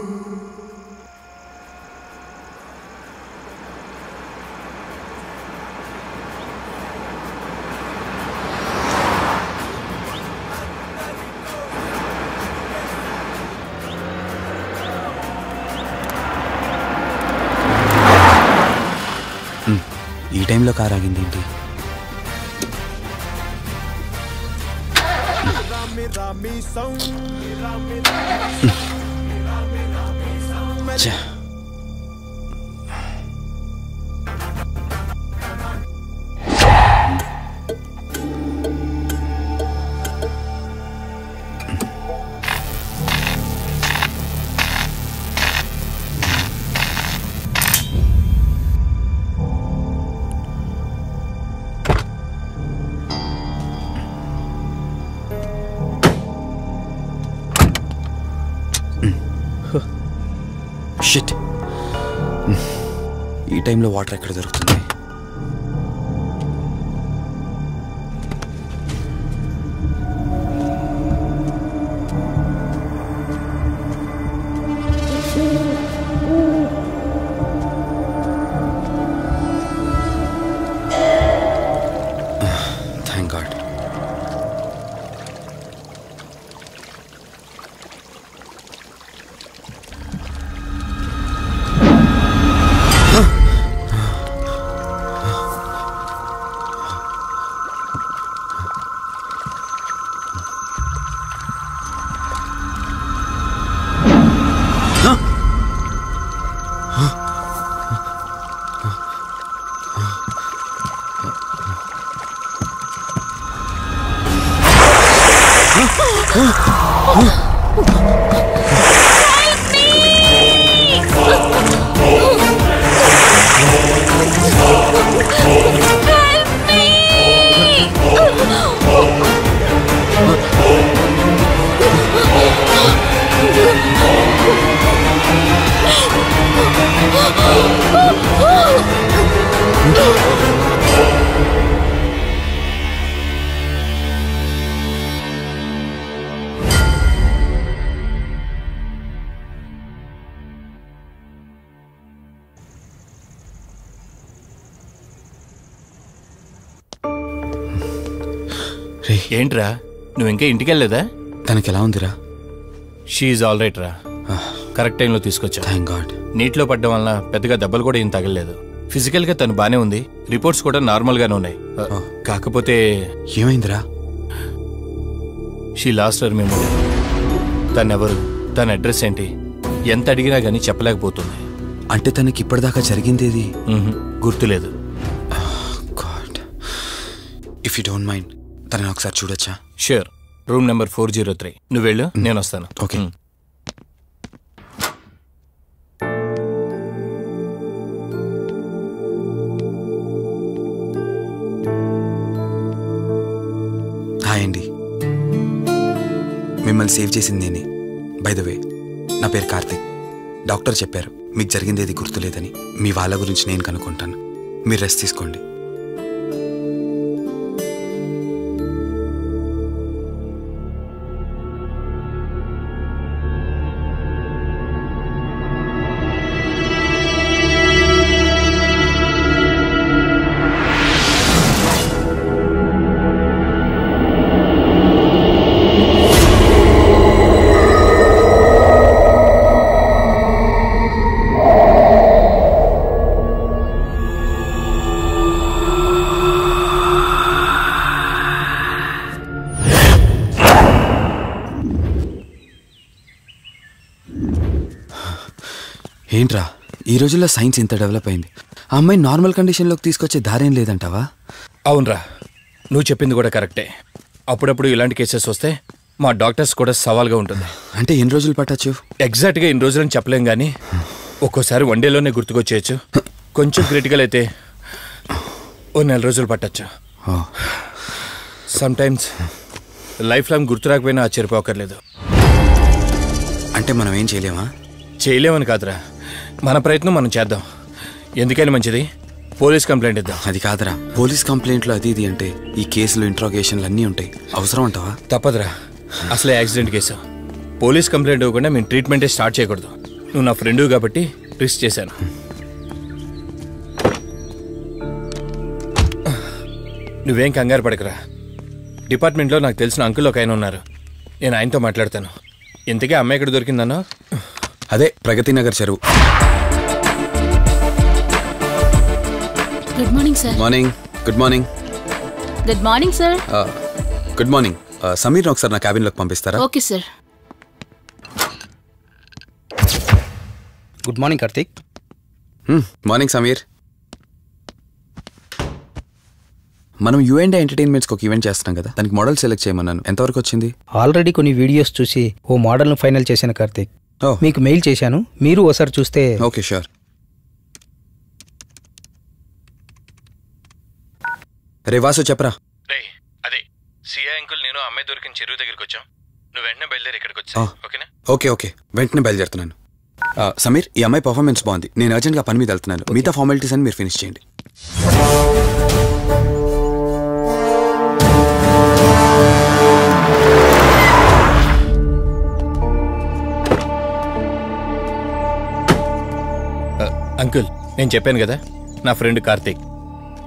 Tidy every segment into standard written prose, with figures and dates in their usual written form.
ఈ టైంలో కార్ ఆగింది ఏంటి? షిట్, ఈ టైంలో వాటర్ ఎక్కడ దొరుకుతుంది? Thank God. ఏంట్రా, నువ్వు ఇంకా ఇంటికి వెళ్ళలేదా? తనకి ఎలా ఉందిరా? షీఈ్ ఆల్ రైట్ రా. కరెక్ట్ టైంలో తీసుకొచ్చా. Thank God. నీటిలో పడ్డం వల్ల పెద్దగా దెబ్బలు కూడా ఏం తగలలేదు. ఫిజికల్ గా తను బానే ఉంది. రిపోర్ట్స్ కూడా నార్మల్ గానే ఉన్నాయి. కాకపోతే ఏమైందిరా? She lost her memory. తనెవరు, తన అడ్రస్ ఏంటి, ఎంత అడిగినా గానీ చెప్పలేకపోతుంది. అంటే తనకి ఇప్పటిదాకా జరిగిందేది గుర్తులేదు. God, if you don't mind తనని ఒకసారి చూడొచ్చా? ష్యూర్. Room number 403. నువ్వు వెళ్ళు, నేను వస్తాను. ఓకే. హాయ్ అండి, మిమ్మల్ని సేవ్ చేసింది నేనే. బై ద వే, నా పేరు కార్తిక్. డాక్టర్ చెప్పారు మీకు జరిగిందేది గుర్తులేదని. మీ వాళ్ళ గురించి నేను కనుక్కుంటాను. మీరు రెస్ట్ తీసుకోండి. ఏంట్రా, ఈ రోజుల్లో సైన్స్ ఇంత డెవలప్ అయింది. ఆ అమ్మాయి నార్మల్ కండిషన్లోకి తీసుకొచ్చే దారేం లేదంటావా? అవునరా, నువ్వు చెప్పింది కూడా కరెక్టే. అప్పుడప్పుడు ఇలాంటి కేసెస్ వస్తే మా డాక్టర్స్ కూడా సవాల్గా ఉంటుంది. అంటే ఎన్ని రోజులు పట్టచ్చు? ఎగ్జాక్ట్గా ఎన్ని రోజులని చెప్పలేం, కానీ ఒక్కోసారి 1 డేలోనే గుర్తుకొచ్చేయచ్చు. కొంచెం క్రిటికల్ అయితే ఓ 4 రోజులు పట్టచ్చు. సమ్ టైమ్స్ లైఫ్ లాంగ్ గుర్తు రాకపోయినా ఆశ్చర్యపోకర్లేదు. అంటే మనం ఏం చేయలేమా? చేయలేమని కాదురా, మన ప్రయత్నం మనం చేద్దాం. ఎందుకని మంచిది, పోలీస్ కంప్లైంట్ ఇద్దాం. అది కాదురా, పోలీస్ కంప్లైంట్లు అది ఇది అంటే ఈ కేసులు ఇంట్రాగేషన్లు అన్నీ ఉంటాయి. అవసరం అంటావా? తప్పదురా, అసలే యాక్సిడెంట్ కేసు. పోలీస్ కంప్లైంట్ ఇవ్వకుండా మేము ట్రీట్మెంటే స్టార్ట్ చేయకూడదు. నువ్వు నా ఫ్రెండు కాబట్టి రిస్క్ చేశాను. నువ్వేం కంగారు పడకరా. డిపార్ట్మెంట్లో నాకు తెలిసిన అంకుల్ ఒక ఆయన ఉన్నారు. నేను ఆయనతో మాట్లాడతాను. ఇంతకీ అమ్మాయి ఎక్కడ దొరికిందన్నా? అదే ప్రగతి నగర్ చెరువు. Good morning sir. Morning. Good morning. Good morning sir. Good morning. సమీర్ని ఒకసారి నా క్యాబిన్లోకి పంపిస్తారా? Okay sir. Good morning Karthik. Morning Sameer. మనం యుఎండే ఎంటర్టైన్మెంట్స్కి ఒక ఈవెంట్ చేస్తున్నాం కదా, దానికి మోడల్ సెలెక్ట్ చేయమన్నాను. ఎంతవరకు వచ్చింది? ఆల్రెడీ కొన్ని వీడియోస్ చూసి ఓ మోడల్ను ఫైనల్ చేశాను కార్తీక్. మీకు మెయిల్ చేశాను, మీరు ఓసారి చూస్తే. Okay sure. రే వాసు చెప్పరా. అదే సిఐ అంకుల్ నేను అమ్మాయి దొరికిన చెరువు దగ్గరికి వచ్చాం. నువ్వు వెంటనే బయలుదేరి ఇక్కడికి వచ్చా. ఓకేనా? ఓకే వెంటనే బయలుదేరుతున్నాను. సమీర్, ఈ అమ్మాయి పర్ఫార్మెన్స్ బాగుంది. నేను అర్జెంట్గా పని మీద వెళ్తున్నాను. మిగతా ఫార్మాలిటీస్ అని మీరు ఫినిష్ చేయండి. అంకుల్, నేను చెప్పాను కదా, నా ఫ్రెండ్ కార్తీక్.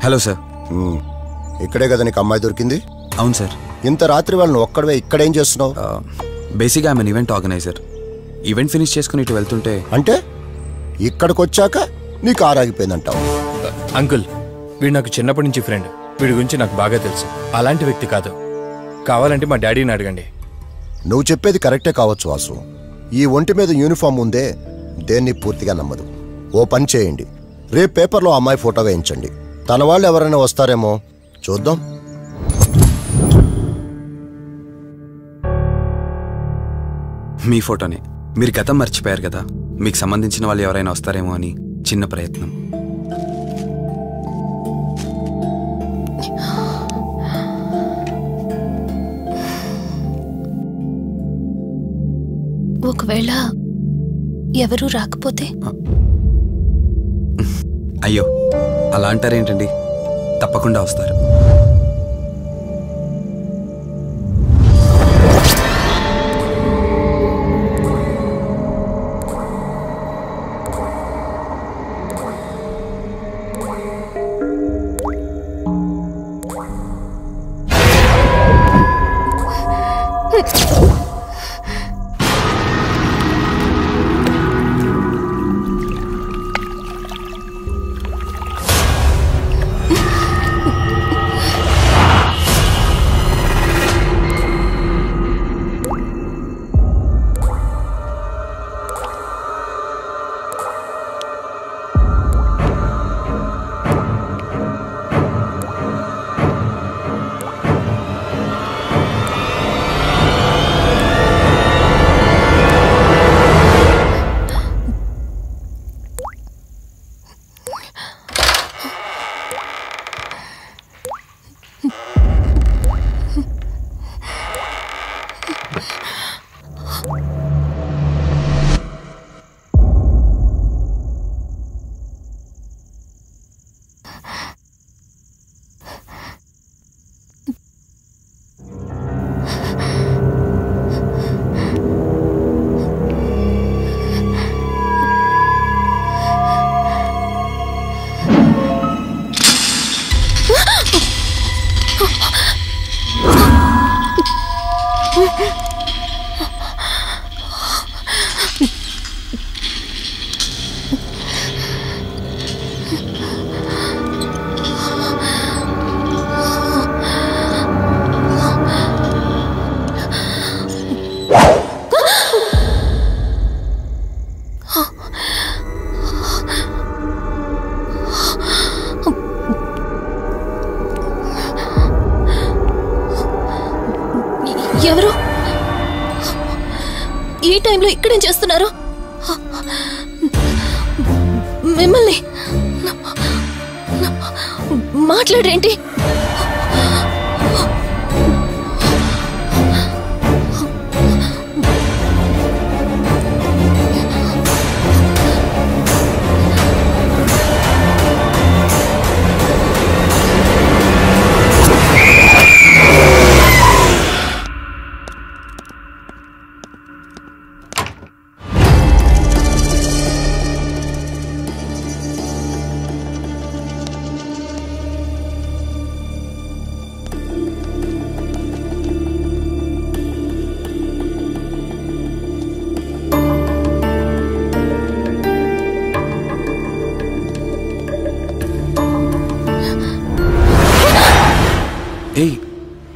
Hello sir. ఇక్కడే కదా నీకు అమ్మాయి దొరికింది? అవును సార్. ఇంత రాత్రి వాళ్ళని ఒక్కడవే ఇక్కడేం చేస్తున్నావు? బేసిక్గా I'm event organiser. Event finish చేసుకుని ఇటు వెళ్తుంటే. అంటే ఇక్కడికి వచ్చాక నీకు ఆరాగిపోయిందంటావు? అంకుల్, వీడు నాకు చిన్నప్పటి నుంచి ఫ్రెండ్. వీడి గురించి నాకు బాగా తెలుసు. అలాంటి వ్యక్తి కాదు. కావాలంటే మా డాడీని అడగండి. నువ్వు చెప్పేది కరెక్టే కావచ్చు వాసు. ఈ ఒంటి మీద యూనిఫామ్ ఉందే దేన్ని పూర్తిగా నమ్మదు. ఓ పని చేయండి, రేపు పేపర్లో అమ్మాయి ఫోటో వేయించండి. తన వాళ్ళు ఎవరైనా వస్తారేమో చూద్దాం. మీ ఫోటోనే. మీరు గతం మర్చిపోయారు కదా, మీకు సంబంధించిన వాళ్ళు ఎవరైనా వస్తారేమో అని చిన్న ప్రయత్నం. ఒకవేళ ఎవరూ రాకపోతే? అయ్యో, అలా అంటారేంటండి? తప్పకుండా వస్తారు. ఎవరు ఈ టైంలో ఇక్కడేం చేస్తున్నారు? మిమ్మల్ని మాట్లాడేంటి?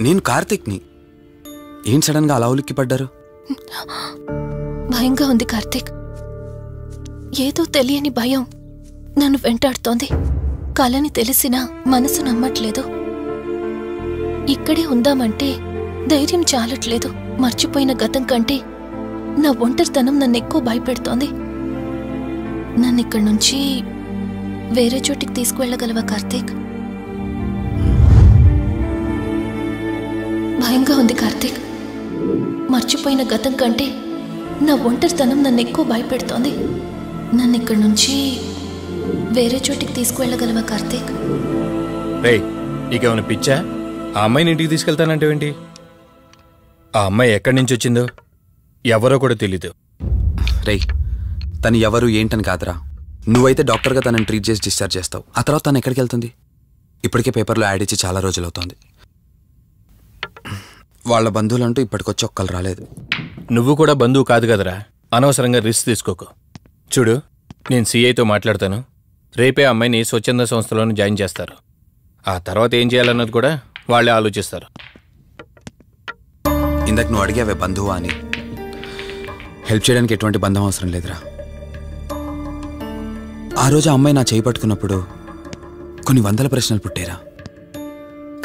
నేను కార్తిక్ని. ఏం సడన్గా అలా ఉలిక్కి పడ్డారు? భయంగా ఉంది కార్తిక్. ఏదో తెలియని భయం నన్ను వెంటాడుతోంది. కలని తెలిసినా మనసు నమ్మట్లేదు. ఇక్కడే ఉందామంటే ధైర్యం చాలట్లేదు. మర్చిపోయిన గతం కంటే నా ఒంటరితనం నన్ను ఎక్కువ భయపెడుతోంది. నన్ను ఇక్కడి నుంచి వేరే చోటికి తీసుకువెళ్ళగలవా కార్తీక్? భయంగా ఉంది కార్తీక్. మర్చిపోయిన గతం కంటే నా ఒంటరితనం నన్ను ఎక్కువ భయపెడుతోంది. నన్ను ఇక్కడి నుంచి వేరే చోటికి తీసుకువెళ్ళగలవా కార్తీక్? రేయ్, నీకేమైనా పిచ్చా? ఆ అమ్మాయిని ఇంటికి తీసుకెళ్తానంటేవేంటి? ఆ అమ్మాయి ఎక్కడి నుంచి వచ్చిందో ఎవరో కూడా తెలీదు. రేయ్, తను ఎవరు ఏంటని కాదురా. నువ్వైతే డాక్టర్గా తనని ట్రీట్ చేసి డిశ్చార్జ్ చేస్తావు. ఆ తర్వాత తను ఎక్కడికి వెళ్తుంది? ఇప్పటికే పేపర్లో యాడ్ ఇచ్చి చాలా రోజులవుతోంది. వాళ్ళ బంధువులంటూ ఇప్పటికొచ్చి ఒక్కరు రాలేదు. నువ్వు కూడా బంధువు కాదు కదరా. అనవసరంగా రిస్క్ తీసుకోకు. చూడు, నేను సిఐతో మాట్లాడతాను. రేపే అమ్మాయిని స్వచ్ఛంద సంస్థలోనే జాయిన్ చేస్తారు. ఆ తర్వాత ఏం చేయాలన్నది కూడా వాళ్ళే ఆలోచిస్తారు. ఇందాక నువ్వు అడిగావే బంధువా అని. హెల్ప్ చేయడానికి ఎటువంటి బంధం అవసరం లేదురా. ఆ రోజు ఆ అమ్మాయి నా చేయి పట్టుకున్నప్పుడు కొన్ని వందల ప్రశ్నలు పుట్టేరా.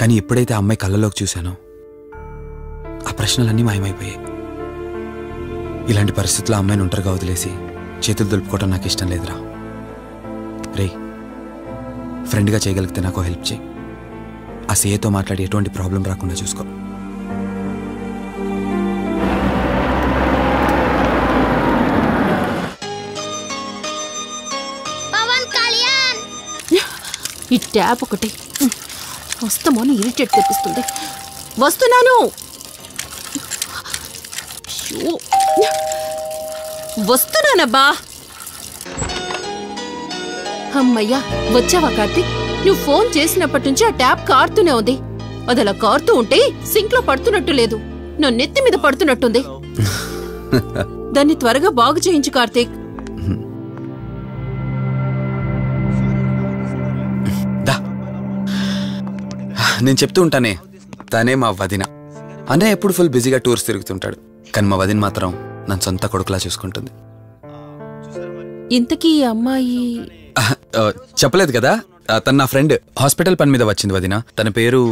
కానీ ఎప్పుడైతే ఆ అమ్మాయి కళ్ళలోకి చూశానో ఆ ప్రశ్నలన్నీ మాయమైపోయాయి. ఇలాంటి పరిస్థితుల్లో అమ్మాయిని ఒంటరిగా వదిలేసి చేతులు దులుపుకోవటం నాకు ఇష్టం లేదురా. రే, ఫ్రెండ్గా చేయగలిగితే నాకు హెల్ప్ చేయి. ఆ సీఏతో మాట్లాడి ఎటువంటి ప్రాబ్లం రాకుండా చూసుకో. ఈ ట్యాప్ ఒకటి వస్తామని ఇరిటేట్ తెప్పిస్తుంది. వస్తున్నాను. వస్తున్నానబ్బా. అమ్మయ్యా, వచ్చావా కార్తీక్? నువ్వు ఫోన్ చేసినప్పటి నుంచి ఆ ట్యాప్ కారుతూనే ఉంది. అది అలా కారుతూ ఉంటే సింక్ లో పడుతున్నట్టు లేదు, నా నెత్తి మీద పడుతున్నట్టుంది. దాన్ని త్వరగా బాగు చేయించు కార్తీక్. నేను చెప్తూ ఉంటానే, తనే మా వదిన. అనే ఎప్పుడు ఫుల్ బిజీగా టూర్స్ తిరుగుతుంటాడు. కానీ మా వదిన మాత్రం నన్ను సొంత కొడుకులా చూసుకుంటుంది. ఇంతకీ అమ్మాయి చెప్పలేదు కదా, తను నా ఫ్రెండ్. హాస్పిటల్ పని మీద వచ్చింది వదిన. తన పేరు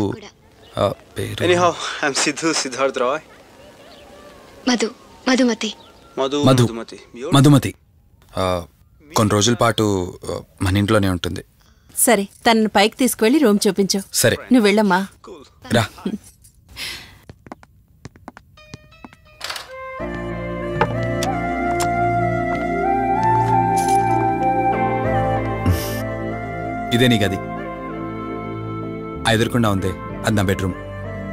మధుమతి. కొన్ని రోజుల పాటు మన ఇంట్లోనే ఉంటుంది. సరే, తనను పైకి తీసుకువెళ్ళి రూమ్ చూపించు. సరే, నువ్వు వెళ్ళమ్మా. రా. ఇదే నీ గది. ఎదురుకుండా ఉందే, అది నా బెడ్రూమ్.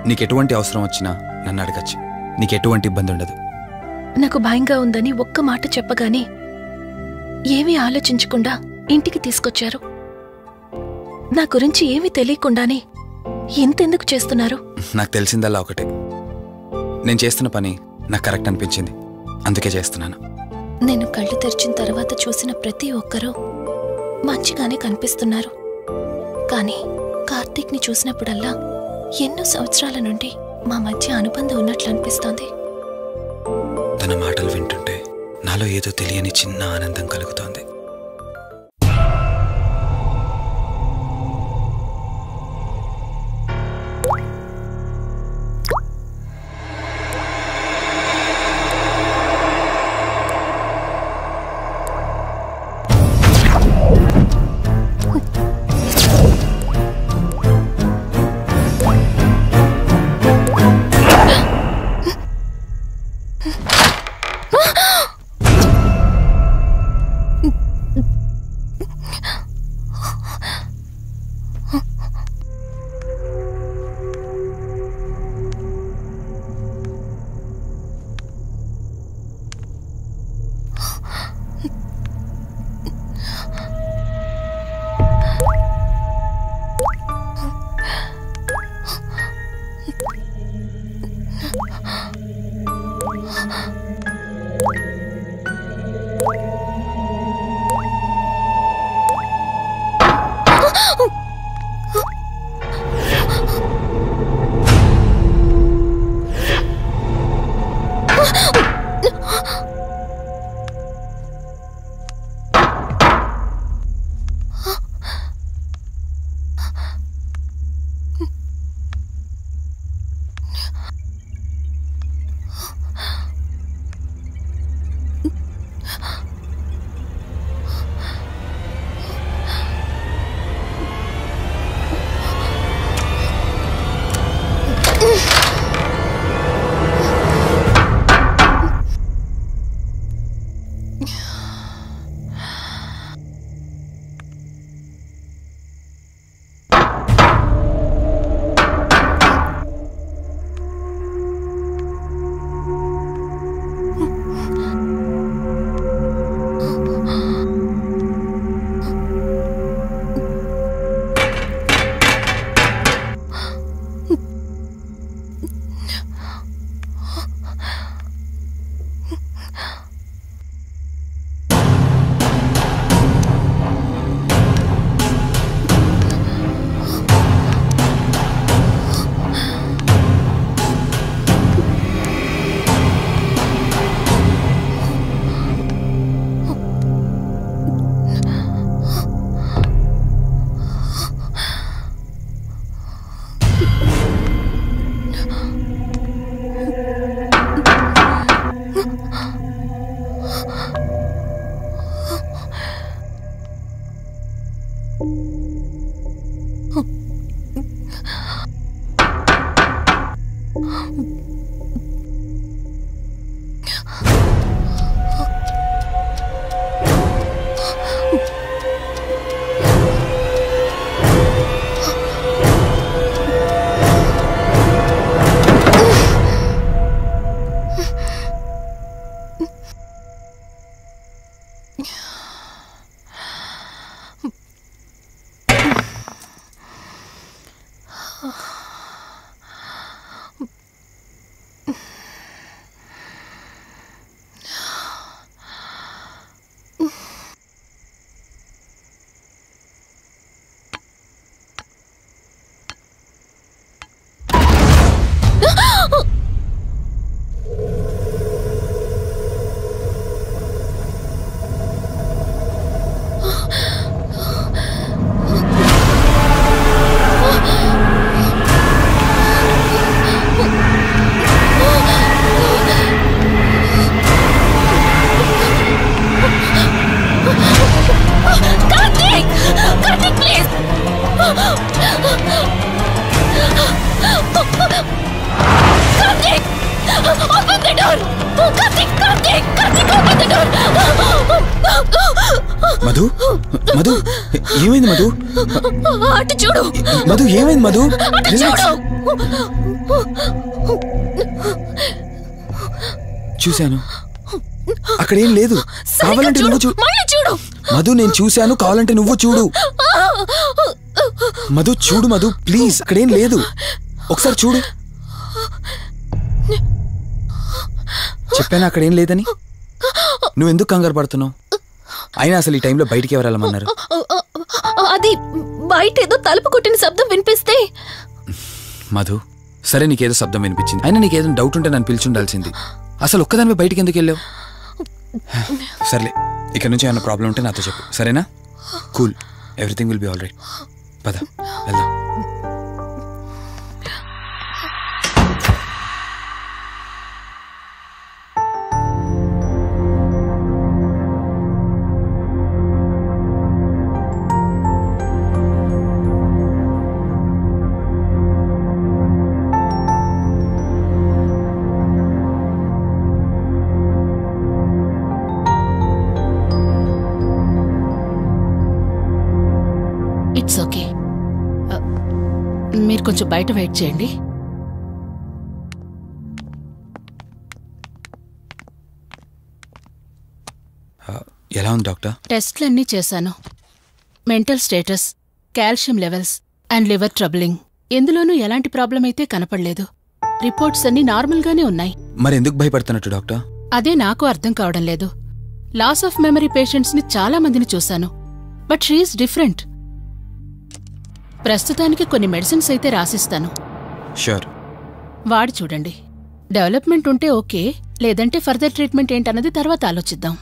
నీకెటువంటి అవసరం వచ్చినా నన్ను అడగచ్చు. నీకెటువంటి ఇబ్బంది ఉండదు. నాకు భయంగా ఉందని ఒక్క మాట చెప్పగానే ఏమీ ఆలోచించకుండా ఇంటికి తీసుకొచ్చారు. నా గురించి ఏమీ తెలియకుండానే ఎంతెందుకు చేస్తున్నారు? నాకు తెలిసిందల్లా ఒకటే, నేను చేస్తున్న పని నాకు కరెక్ట్ అనిపించింది, అందుకే చేస్తున్నాను. నేను కళ్ళు తెరిచిన తర్వాత చూసిన ప్రతి ఒక్కరూ మంచిగానే కనిపిస్తున్నారు. కానీ కార్తీక్ని చూసినప్పుడల్లా ఎన్నో సంవత్సరాల నుండి మా మధ్య అనుబంధం ఉన్నట్లు అనిపిస్తోంది. తన మాటలు వింటుంటే నాలో ఏదో తెలియని చిన్న ఆనందం కలుగుతోంది. మధు మధు ఏమైంది మధు? అటు చూడు మధు ఏమైంది మధు? చూశాను, అక్కడేం లేదు. కావాలంటే నువ్వు చూడు మధు. నేను చూశాను, కావాలంటే నువ్వు చూడు మధు. చూడు మధు ప్లీజ్, అక్కడేం లేదు. ఒకసారి చూడు. చెప్పాను అక్కడేం లేదని. నువ్వెందుకు కంగారు పడుతున్నావు? అయినా అసలు ఈ టైంలో బయటికి ఎవరు వెళ్ళమన్నారు? అది బయట ఏదో తలుపు కొట్టిన శబ్దం వినిపిస్తే. మధు సరే, నీకేదో శబ్దం వినిపించింది. అయినా నీకేదో డౌట్ ఉంటే నన్ను పిలిచి ఉండాల్సింది. అసలు ఒక్కదానిపై బయటికి ఎందుకు వెళ్ళావు? సర్లే, ఇక్కడ నుంచి ఏమైనా ప్రాబ్లం ఉంటే నాతో చెప్పు, సరేనా? Cool, everything will be all right. పద వెళ్దాం. It's okay. మీరు కొంచెం బయట వెయిట్ చేయండి. ఎలా ఉంది డాక్టర్? టెస్ట్లన్నీ చేశాను. Mental status, calcium levels and liver troubling, ఎందులోనూ ఎలాంటి ప్రాబ్లం అయితే కనపడలేదు. రిపోర్ట్స్ అన్నీ నార్మల్గానే ఉన్నాయి. మరి ఎందుకు భయపడుతున్నట్టు డాక్టర్? అదే నాకు అర్థం కావడం లేదు. లాస్ ఆఫ్ మెమరీ పేషెంట్స్ని చాలా మందిని చూశాను, బట్ షీఈస్ డిఫరెంట్. ప్రస్తుతానికి కొన్ని మెడిసిన్స్ అయితే రాసిస్తాను. షూర్. వాడి చూడండి. డెవలప్మెంట్ ఉంటే ఓకే, లేదంటే ఫర్దర్ ట్రీట్మెంట్ ఏంటన్నది తర్వాత ఆలోచిద్దాం.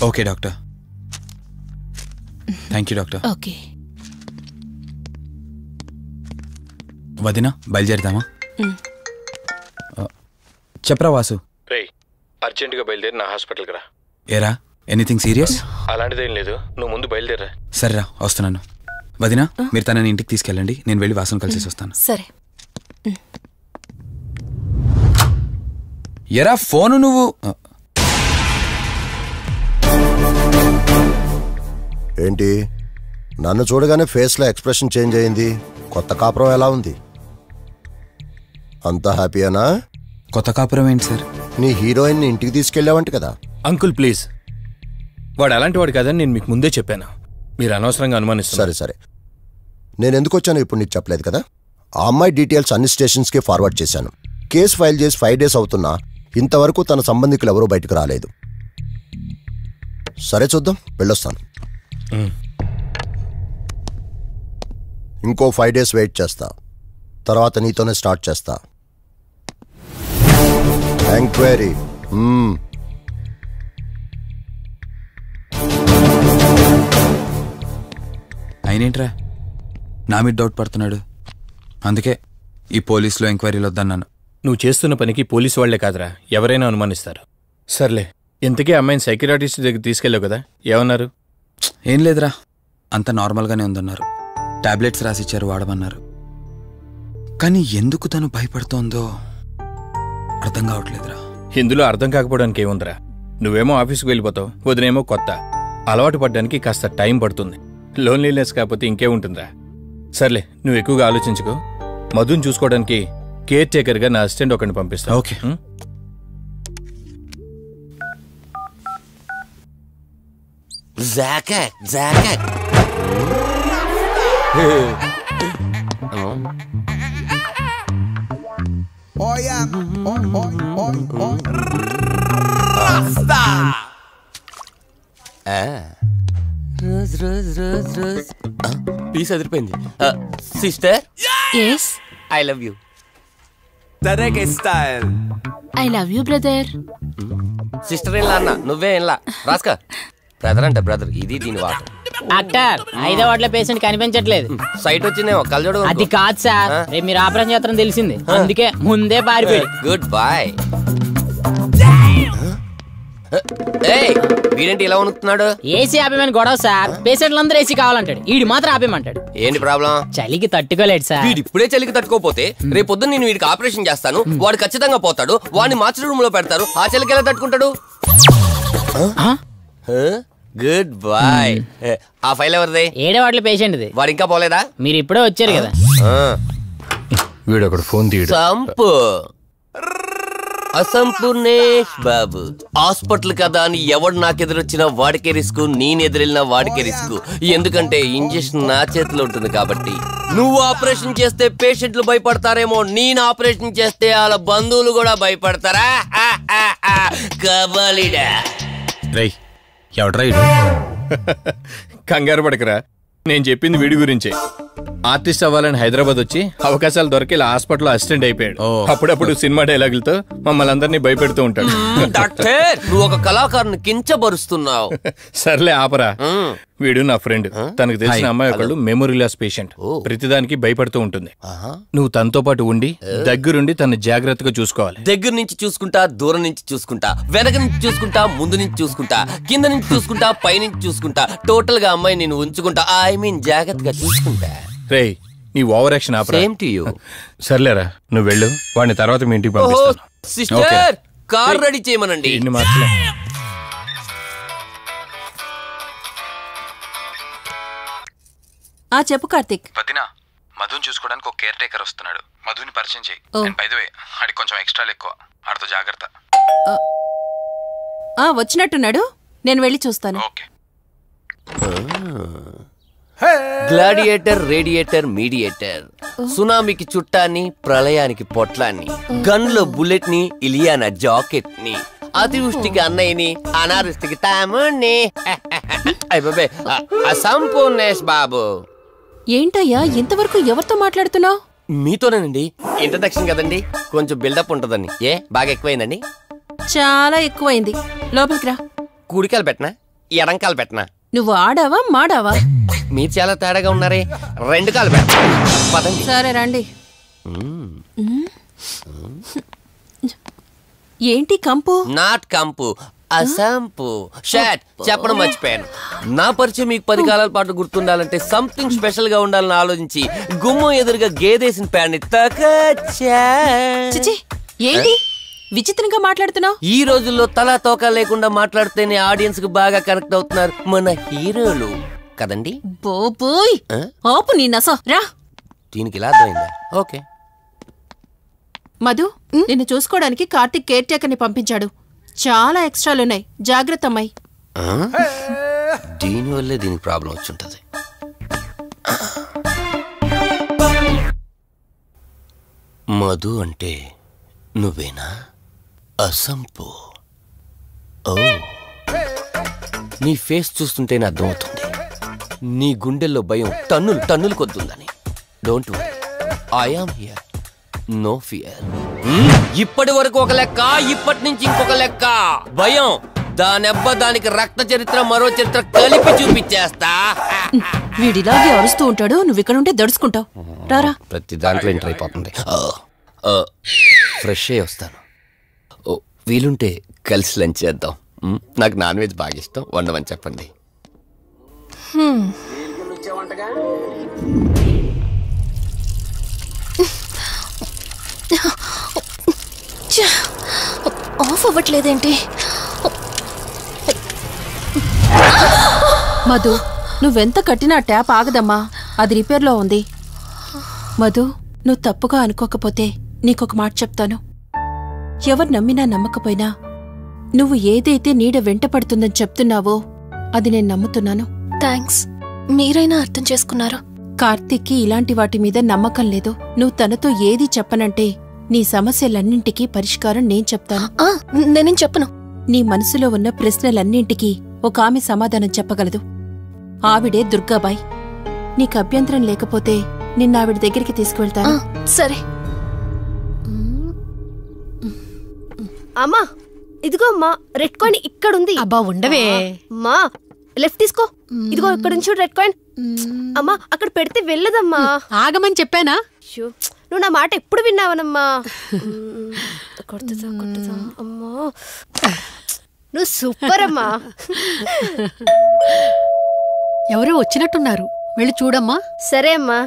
Okay doctor. Thank you doctor. Okay. వదినా బయలుదేరుదామా? చెప్పరా వాసు. రేయ్, అర్జెంటుగా బయలుదేరి నా హాస్పిటల్కి రా. ఏరా, ఎనీథింగ్ సీరియస్? అలాంటిదేం లేదు, నువ్వు ముందు బయలుదేరా. సరేరా, వస్తున్నాను. వదినా, మీరు తనని ఇంటికి తీసుకెళ్ళండి, నేను వెళ్ళి వాసన కలిసి వస్తాను. సరే. ఎరా ఫోను నువ్వు. ఏంటి, నన్ను చూడగానే ఫేస్లో ఎక్స్ప్రెషన్ చేంజ్ అయింది? కొత్త కాపురం ఎలా ఉంది? అంతా హ్యాపీయేనా? కొత్త కాపురం ఏంటి సార్? నీ హీరోయిన్ని ఇంటికి తీసుకెళ్ళావంట కదా? అంకుల్ ప్లీజ్, వాడు అలాంటి వాడు కాదని నేను మీకు ముందే చెప్పాను. మీరు అనవసరంగా అనుమానిస్తారు. సరే సరే, నేను ఎందుకు వచ్చానో ఇప్పుడు నీకు చెప్పలేదు కదా. ఆ అమ్మాయి డీటెయిల్స్ అన్ని స్టేషన్స్కి ఫార్వర్డ్ చేశాను. కేసు ఫైల్ చేసి 5 days అవుతున్నా ఇంతవరకు తన సంబంధికులు ఎవరూ బయటకు రాలేదు. సరే చూద్దాం, వెళ్ళొస్తాను. ఇంకో 5 days వెయిట్ చేస్తా, తర్వాత నీతోనే స్టార్ట్ చేస్తా ఎంక్వైరీ. అయినేంట్రా నా మీద డౌట్ పడుతున్నాడు? అందుకే ఈ పోలీసులో ఎంక్వైరీలు వద్దన్నాను. నువ్వు చేస్తున్న పనికి పోలీసు వాళ్లే కాదురా, ఎవరైనా అనుమానిస్తారు. సర్లే, ఇంతకీ అమ్మాయిని సైకియాట్రిస్ట్ దగ్గర తీసుకెళ్ళావు కదా, ఏమన్నారు? ఏం లేదురా, అంత నార్మల్గానే ఉందన్నారు. టాబ్లెట్స్ రాసిచ్చారు, వాడమన్నారు. కానీ ఎందుకు తను భయపడుతోందో అర్థం కావట్లేదురా. ఇందులో అర్థం కాకపోవడానికి ఏముందిరా? నువ్వేమో ఆఫీస్కి వెళ్ళిపోతావు, వదినేమో కొత్త. అలవాటు పడ్డానికి కాస్త టైం పడుతుంది. లోన్లీనెస్ కాకపోతే ఇంకేముంటుందిరా. సర్లే, నువ్వు ఎక్కువగా ఆలోచించుకో. మధుని చూసుకోవడానికి కేర్ టేకర్గా నా అసిస్టెంట్ ఒకరిని పంపిస్తా. ఓకే. పీస్ అదిరిపోయింది. Sister, yes, I love you. తరేకే style. I love you brother. Sister ఏం అన్న, నువ్వే ఏం రాస్కా. బ్రదర్ అంటే బ్రదర్, ఇది దీని వాటర్. డాక్టర్, 5వ వార్డులో పేషెంట్ కనిపించట్లేదు. సైట్ వచ్చిందేమో, కళ్ళజోడు. అది కాదు సార్, రేపు మీరు ఆపరేషన్ చేస్తారని తెలిసింది, అందుకే ముందే పారిపోయి. Good boy. వీడేంటి ఇలా వణుకుతున్నాడు? ఏసీ ఆపేమని గొడవ సార్. పేషెంట్లందరూ ఏసీ కావాలంటాడు, ఈడు మాత్రం ఆపేమంటాడు. ఏంటి ప్రాబ్లం? చలికి తట్టుకోలేడు సార్. వీడు ఇప్పుడే చలికి తట్టుకోపోతే రేపు పొద్దున్న నేను వీడికి ఆపరేషన్ చేస్తాను, వాడు ఖచ్చితంగా పోతాడు. వాడిని మార్చి రూమ్ లో పెడతారు, ఆ చలికి ఎలా తట్టుకుంటాడు? Good boy. ఆ ఫైల్ ఎవరిది? ఏడవాట్ల పేషెంట్ది. వాడు ఇంకా పోలేదా? మీరు ఇప్పుడే వచ్చారు కదా. వీడు ఒకడు ఫోన్ తీయడు. సంపు అసంపూర్ణేష్ బాబు. హాస్పిటల్ కదా అని ఎవడు నాకెదురొచ్చినా వాడికే రిస్క్, నేను ఎదురెళ్ళినా వాడికే రిస్క్. ఎందుకంటే ఇంజెక్షన్ నా చేతిలో ఉంటుంది కాబట్టి. నువ్వు ఆపరేషన్ చేస్తే పేషెంట్లు భయపడతారేమో, నేను ఆపరేషన్ చేస్తే వాళ్ళ బంధువులు కూడా భయపడతారా? కబాలిడా. రేయ్ ఎవడ్రా ఇడు? కంగారు పడకరా, నేను చెప్పింది వీడి గురించే. ఆర్టిస్ట్ అవ్వాలని హైదరాబాద్ వచ్చి అవకాశాలు దొరికి ఇలా హాస్పిటల్లో అసిస్టెంట్ అయిపోయాడు. అప్పుడప్పుడు సినిమా డైలాగులతో మమ్మల్ని అందరినీ భయపెడుతూ ఉంటాడు. డాక్టర్, నువ్వు ఒక కళాకారుని కించబరుస్తున్నావు. సర్లే ఆపరా. వీడు నా ఫ్రెండ్. తనకు తెలిసిన అమ్మాయి ఒకళ్ళు మెమొరీ లాస్ పేషెంట్. ప్రతిదానికి భయపడుతూ ఉంటుంది. నువ్వు తనతో పాటు ఉండి దగ్గరుండి తను జాగ్రత్తగా చూసుకోవాలి. దగ్గర నుంచి చూసుకుంటా, దూరం నుంచి చూసుకుంటా, వెనక నుంచి చూసుకుంటా, ముందు నుంచి చూసుకుంటా, కింద నుంచి చూసుకుంటా, పై నుంచి చూసుకుంటా, టోటల్ గా అమ్మాయి నేను ఉంచుకుంటా. ఐ మీన్ జాగ్రత్తగా చూసుకుంటా. రేయ్ నీ over action opera. Same to you. సర్లేరా, నువ్వు వెళ్ళు. వాడిని తర్వాత మీ ఇంటికి పంపిస్తాను. సిస్టర్, కార్ రెడీ చేయమనండి. ఇన్ని మాటలే. చెప్పు కార్తిక్. వదినా, మధుని చూసుకోవడానికి ఒక కేర్ టేకర్ వస్తున్నాడు. మధుని పరిచయం చేయి. బై ది వే, ఆడికి కొంచెం ఎక్స్ట్రాలు ఎక్కువ. ఆడితో జాగ్రత్త. వచ్చినట్టున్నాడు, నేను వెళ్ళి చూస్తాను. ఓకే. Gladiator, radiator, mediator. సునామీకి చుట్టాన్ని, ప్రళయానికి పొట్లాన్ని, గన్లో బుల్లెట్ ని, ఇలియానా జాకెట్ ని, అతివృష్టికి అన్నయ్యని, అనావృష్టికి తమ్ముణ్ణి. అసంపూర్ణేష్ బాబు. ఏంటయ్యా ఇంతవరకు ఎవరితో మాట్లాడుతున్నావు? మీతోనేనండి. ఇంట్రడక్షన్ కదండి, కొంచెం బిల్డప్ ఉంటుందని. బాగా ఎక్కువైందండి? చాలా ఎక్కువైంది. లోపలికి రా. కుడికాలు పెట్టనా, ఎడంకాలు పెట్టనా? నువ్వు ఆడావా మాడావా? మీరు చాలా తేడాగా ఉన్నారే. 2 కాలు పెట్ట. సరే రండి. ఏంటి కంపు? నాట్ కంపు, అసంపు. షాట్ చెప్పడం మర్చిపోయాను. నా పరిచయం మీకు 10 కాలాల పాటు గుర్తుండాలంటే సంథింగ్ స్పెషల్ గా ఉండాలని ఆలోచించి గుమ్మం ఎదురుగా గేదేసిన ప్యాడ్ని తకచ్చా. ఏంటి విచిత్రంగా మాట్లాడుతున్నావు? ఈ రోజుల్లో తలా తోక లేకుండా మాట్లాడితేనే ఆడియన్స్ కు బాగా కనెక్ట్ అవుతున్నారు మన హీరోలు కదండి. బోబోయ్, ఆపు నీ నస. రా. దీనికి ఇలా అర్థమైందా? ఓకే. మధు, నిన్ను చూసుకోవడానికి కార్తిక్ కేర్ టేకర్ ని పంపించాడు. చాలా ఎక్స్ట్రాలున్నాయి, జాగ్రత్త అమ్మాయి. దీనివల్లే దీనికి ప్రాబ్లం వచ్చుంటది. మధు అంటే నువ్వేనా? అసంపు. ఓ, నీ ఫేస్ చూస్తుంటేనే అర్థమవుతుంది నీ గుండెల్లో భయం టన్నులు కొద్దుందని. Don't worry, I am here, no fear. ఇప్పటి వరకు ఒక లెక్క, ఇప్పటి నుంచి ఇంకొక లెక్క. భయం దానెబ్బ, దానికి రక్త చరిత్ర, మరో చరిత్ర కలిపి చూపించేస్తా. వీడిలాగే అరుస్తూ ఉంటాడు, నువ్వు ఇక్కడ ఉంటే దడుచుకుంటావు. రారా. ప్రతి దాంట్లో ఎంటర్ అయిపోతుంది. ఫ్రెష్ అయ్యి వస్తాను. వీలుంటే కలిసి లంచ్ చేద్దాం. నాకు నాన్ వెజ్ బాగా ఇష్టం, వండమని చెప్పండి. ఆఫ్ అవ్వట్లేదేంటి? మధు, నువ్వెంత కట్టినా ట్యాప్ ఆగదమ్మా, అది రిపేర్లో ఉంది. మధు, నువ్వు తప్పుగా అనుకోకపోతే నీకొక మాట చెప్తాను. ఎవరు నమ్మినా నమ్మకపోయినా నువ్వు ఏదైతే నీడ వెంట పడుతుందని చెప్తున్నావో అది నేను నమ్ముతున్నాను. థ్యాంక్స్, మీరైనా అర్థం చేసుకున్నారు. కార్తిక్కి ఇలాంటి వాటి మీద నమ్మకం లేదు. నువ్వు తనతో ఏది చెప్పనంటే నీ సమస్యలన్నింటికీ పరిష్కారం నేను చెప్తాను. నేనేం చెప్పను. నీ మనసులో ఉన్న ప్రశ్నలన్నింటికీ ఒక ఆమె సమాధానం చెప్పగలదు. ఆవిడే దుర్గాబాయ్. నీకు అభ్యంతరం లేకపోతే నిన్నావిడ దగ్గరికి తీసుకువెళ్తాను. సరే. అమ్మా, ఇదిగో అమ్మా, రెడ్ కాయిన్ ఇక్కడుంది. అబ్బా ఉండవే. అమ్మా, లెఫ్ట్ తీసుకో. ఇదిగో ఇక్కడ నుంచి రెడ్ కాయిన్. అమ్మా, అక్కడ పెడితే వెళ్ళదమ్మా. ఆగమని చెప్పానా? నువ్వు నా మాట ఎప్పుడు విన్నావనమ్మా. కొడుతుందా అమ్మా, నువ్వు సూపర్ అమ్మా. ఎవరో వచ్చినట్టున్నారు, వెళ్ళి చూడమ్మా. సరే అమ్మా.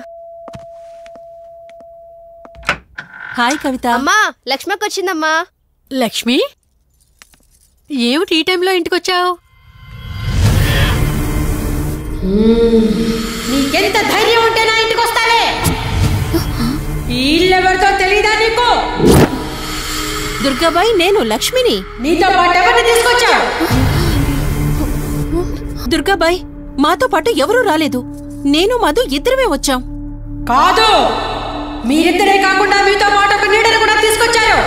హాయ్ కవిత. అమ్మా, లక్ష్మకి వచ్చిందమ్మా. లక్ష్మి, ఏమిటి ఈ టైంలో ఇంటికొచ్చావు? నీకెంత ధైర్యం ఉంటే నా ఇంటికి వస్తానే? ఈ ఇల్లెవరితో తెలీదా నీకు? దుర్గాబాయ్, నేను లక్ష్మిని. నీతో పాటు ఎవరిని తీసుకొచ్చావు? దుర్గాబాయ్, మాతో పాటు ఎవరూ రాలేదు. నేను మధు ఇద్దరమే వచ్చాం. కాదు, మీరిద్దరే కాకుండా మీతో పాటు ఒక నీడను కూడా తీసుకొచ్చారు.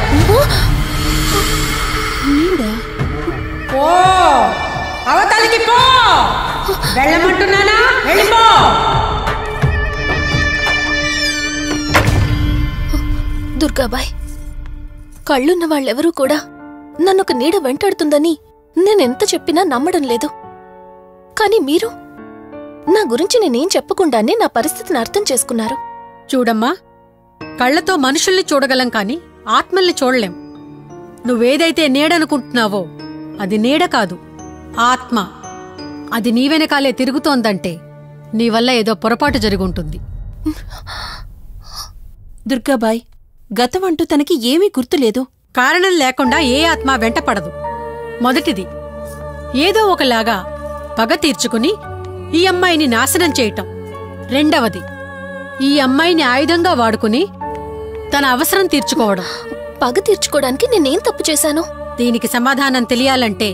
ఓ అవతలికి పో, వెళ్ళమంటున్నానా? వెళ్ళిపో. దుర్గాబాయ్, కళ్ళున్న వాళ్ళెవరూ కూడా నన్నొక నీడ వెంటాడుతుందని నేనెంత చెప్పినా నమ్మడం లేదు. కానీ మీరు నా గురించి నేనేం చెప్పకుండానే నా పరిస్థితిని అర్థం చేసుకున్నారు. చూడమ్మా, కళ్ళతో మనుషుల్ని చూడగలం కాని ఆత్మల్ని చూడలేం. నువ్వేదైతే నీడనుకుంటున్నావో అది నీడ కాదు, ఆత్మ. అది నీ వెనకాలే తిరుగుతోందంటే నీ వల్ల ఏదో పొరపాటు జరుగుంటుంది. దుర్గాబాయ్, గతం అంటూ తనకి ఏమీ గుర్తులేదు. కారణం లేకుండా ఏ ఆత్మ వెంటపడదు. మొదటిది, ఏదో ఒకలాగా పగ తీర్చుకుని ఈ అమ్మాయిని నాశనం చేయటం. రెండవది, ఈ అమ్మాయిని ఆయుధంగా వాడుకుని తన అవసరం తీర్చుకోవడం. పగ తీర్చుకోవడానికి నేనేం తప్పు చేశాను? దీనికి సమాధానం తెలియాలంటే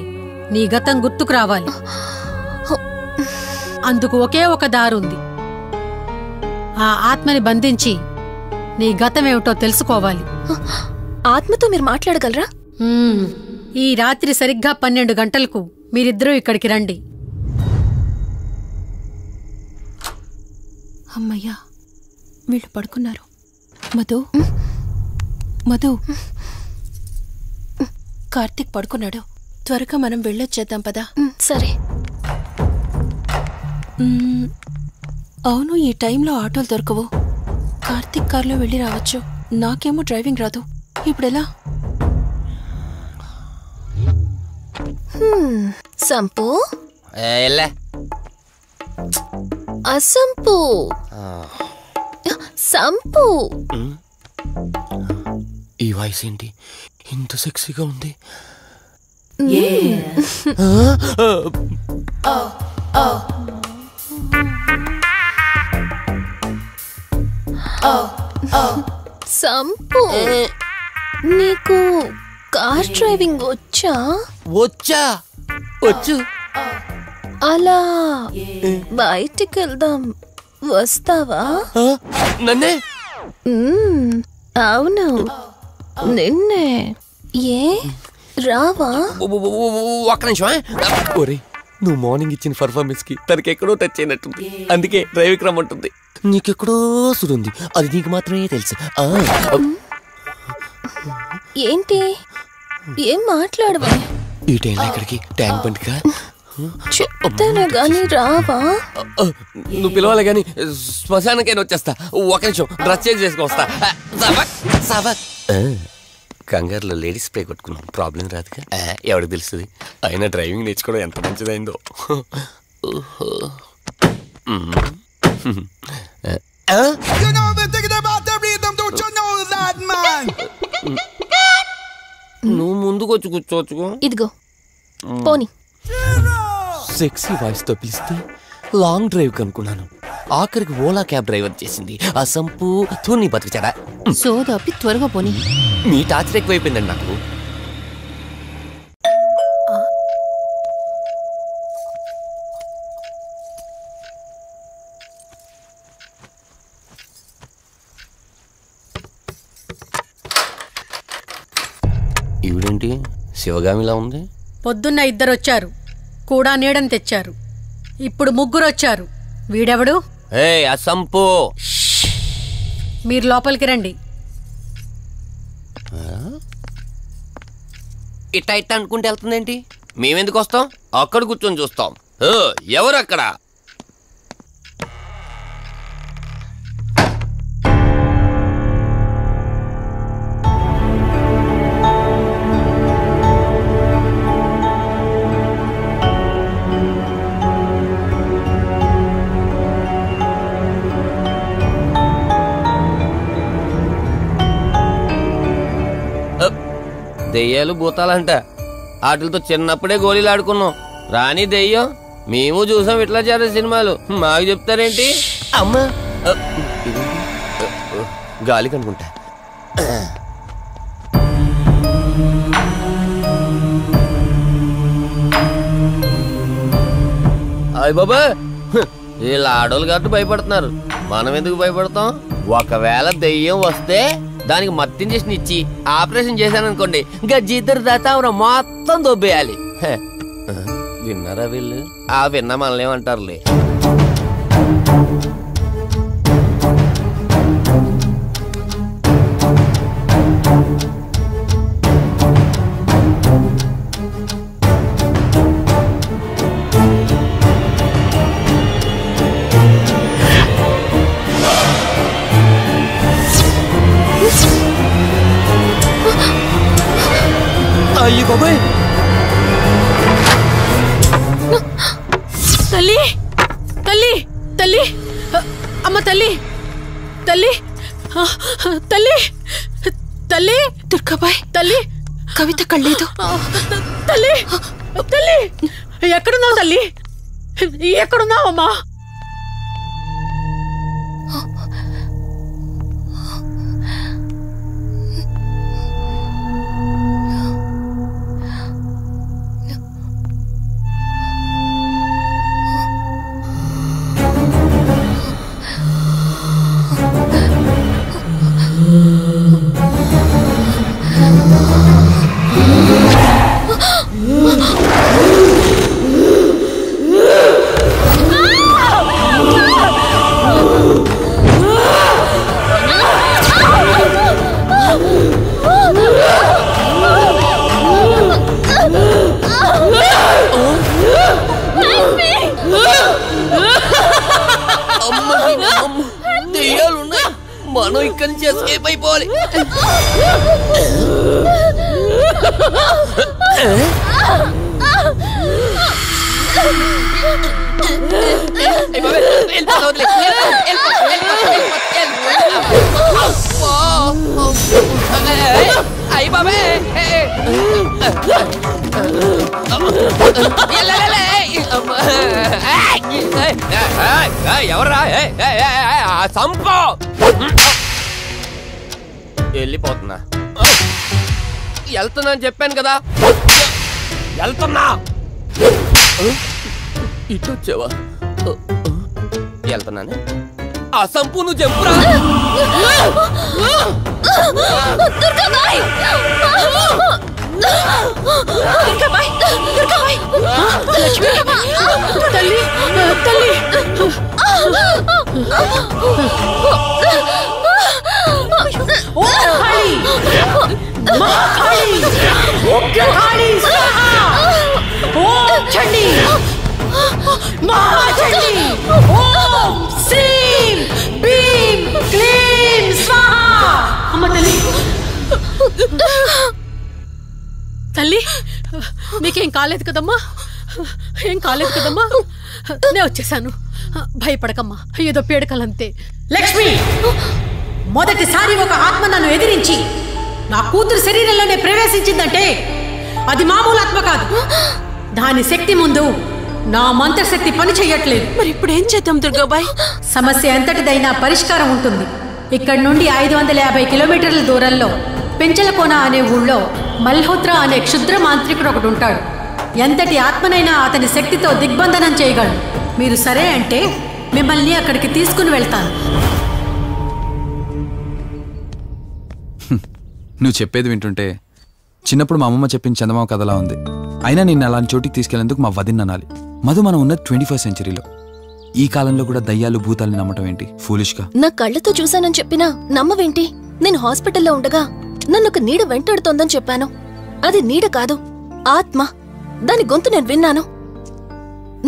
నీ గతం గుర్తుకు రావాలి. అందుకు ఒకే ఒక దారుంది. ఆ ఆత్మని బంధించి నీ గతమేమిటో తెలుసుకోవాలి. ఆత్మతో మీరు మాట్లాడగలరా? ఈ రాత్రి సరిగ్గా 12 గంటలకు మీరిద్దరూ ఇక్కడికి రండి. అమ్మయ్యా, వీళ్ళు పడుకున్నారు. మధు, మధు, కార్తీక్ పడుకున్నాడు. త్వరగా మనం వెళ్ళొచ్చేద్దాం పదా. సరే. అవును, ఈ టైంలో ఆటోలు దొరకవు. కార్తీక్ కార్లో వెళ్ళి రావచ్చు. నాకేమో డ్రైవింగ్ రాదు. ఇప్పుడెలా? సంపు, అసంపు, సంపు. ఈ వాయిస్ ఏంటి ఇంత సెక్సీగా ఉంది? సంపు, నీకు కార్ డ్రైవింగ్ వచ్చా? వచ్చా, వచ్చు. అలా బయటికి వెళ్దాం, వస్తావా? నన్నే? అవును, నిన్నే. ఏ రావా? ఒక్క నిమిషం. ఒరే, నువ్వు మార్నింగ్ ఇచ్చిన పర్ఫార్మెన్స్ కి తనకెక్కడో టచ్ అయినట్టుంది. అందుకే డ్రైవింగ్ రమ్మంటుంది. నీకెక్కడో సుడుంది, అది నీకు మాత్రమే తెలుసు. ఏంటి? ఏం మాట్లాడవా? ఈ టైంలో ఇక్కడికి ట్యాంక్ బండ్కా? చెప్తాను గాని రావా? నువ్వు పిలవాలి గాని శ్మశానకైనా వచ్చేస్తా. ఒక నిమిషం, డ్రెస్ చేంజ్ చేసుకుని వస్తా. కంగారులో లేడీస్ స్ప్రే కొట్టుకున్నాం, ప్రాబ్లం రాదుగా. ఎవరికి తెలుస్తుంది? అయినా డ్రైవింగ్ నేర్చుకోవడం ఎంత మంచిదైందో. నువ్వు ముందుకొచ్చి కూర్చోవచ్చు. ఇదిగో పోనీ. సెక్సీ వాయిస్ తో పిలిస్తే లాంగ్ డ్రైవ్ కనుక్కున్నాను. ఆఖరికి ఓలా క్యాబ్ డ్రైవర్ చేసింది ఆ సంపు. తూని బతికిచాడా? సోదాపి త్వరగా పోనీ. మీ టార్చర్ ఎక్కువైపోయిందండి నాకు. ఈవిడేంటి శివగామిలా ఉంది? పొద్దున్న 2 వచ్చారు, కూడా నీడని తెచ్చారు. ఇప్పుడు 3 వచ్చారు. వీడెవడు? అసంపు. మీరు లోపలికి రండి. ఇట్ట ఇట్ట అనుకుంటే వెళ్తుందేంటి? మేమెందుకు వస్తాం? అక్కడ కూర్చొని చూస్తాం. ఎవరు అక్కడ? దెయ్యాలు భూతాలంట. వాటితో చిన్నప్పుడే గోళీలు ఆడుకున్నాం. రాని దెయ్యం మేము చూసాం విఠలాచార్య సినిమాలు, మాకు చెప్తారేంటి? అమ్మా గాలి కనుకుంటా. అయ్య బాబా, వీళ్ళ ఆడోళ్ళు కాబట్టి భయపడుతున్నారు, మనం ఎందుకు భయపడతాం? ఒకవేళ దెయ్యం వస్తే దానికి మత్తు ఇంజెక్షన్ ఇచ్చి ఆపరేషన్ చేశాననుకోండి, గజ్జిద్దరు దాతావరా మొత్తం దొబ్బేయాలి. విన్నారా వీళ్ళు? విన్నా మనల్నేమంటారులే. అయ్యి బాబాయ్, తల్లి తల్లి తల్లి అమ్మ తల్లి తల్లి తల్లి తల్లి దుర్గాబాయ్, తల్లి కవిత కళ్ళేదు. తల్లి తల్లి ఎక్కడున్నావు తల్లి? ఎక్కడున్నావమ్మా? దెయ్యాలున్నాయి, మనం ఇక్కడి నుంచి ఎస్కేప్ అయిపోవాలి. అయ్యి బాబే, ఎవరా సంపో? వెళ్ళిపోతున్నా, వెళ్తున్నా అని చెప్పాను కదా, వెళ్తున్నా. ఇటు వచ్చావా? వెళ్తున్నాను. ఆ సంపు నువ్వు చెప్పురా. తల్లి తల్లి తల్లి నీకేం కాలేదు కదమ్మా? ఏం కాలేదు కదమ్మా? నేను వచ్చేసాను, భయపడకమ్మా, ఏదో పీడకలంతే. లక్ష్మి, మొదటిసారి ఒక ఆత్మ నన్ను ఎదిరించి నా కూతురు శరీరంలోనే ప్రవేశించిందంటే అది మామూలు ఆత్మ కాదు. దాని శక్తి ముందు నా మంత్రశక్తి పని చెయ్యట్లేదు. మరి ఇప్పుడు ఏం చేద్దాం దుర్గాబాయ్? సమస్య ఎంతటిదైనా పరిష్కారం ఉంటుంది. ఇక్కడ నుండి 550 కిలోమీటర్ల దూరంలో పెంచలకోన అనే ఊళ్ళో మల్హోత్రా అనే క్షుద్ర మాంత్రికుడు ఒకడు ఉంటాడు. ఎంతటి ఆత్మనైనా అతని శక్తితో దిగ్బంధనం చేయగలడు. మీరు సరే అంటే మిమ్మల్ని అక్కడికి తీసుకుని వెళ్తాను. నువ్వు చెప్పేది వింటుంటే చిన్నప్పుడు మా అమ్మమ్మ చెప్పిన చందమామ కథలా ఉంది. అయినా నిన్ను అలాంటి చోటికి తీసుకెళ్లేందుకు మా వదిన అనాలి. మధు, మనం ఉన్నది 21st సెంచరీలో. ఈ కాలంలో కూడా దయ్యాలు భూతాల్ని నమ్మటం ఏంటి? ఫూలిష్గా. నా కళ్ళతో చూశానని చెప్పినా నమ్మవేంటి? నేను హాస్పిటల్లో ఉండగా నన్ను ఒక నీడ వెంటాడుతోందని చెప్పాను. అది నీడ కాదు, ఆత్మ. దాని గొంతు నేను విన్నాను.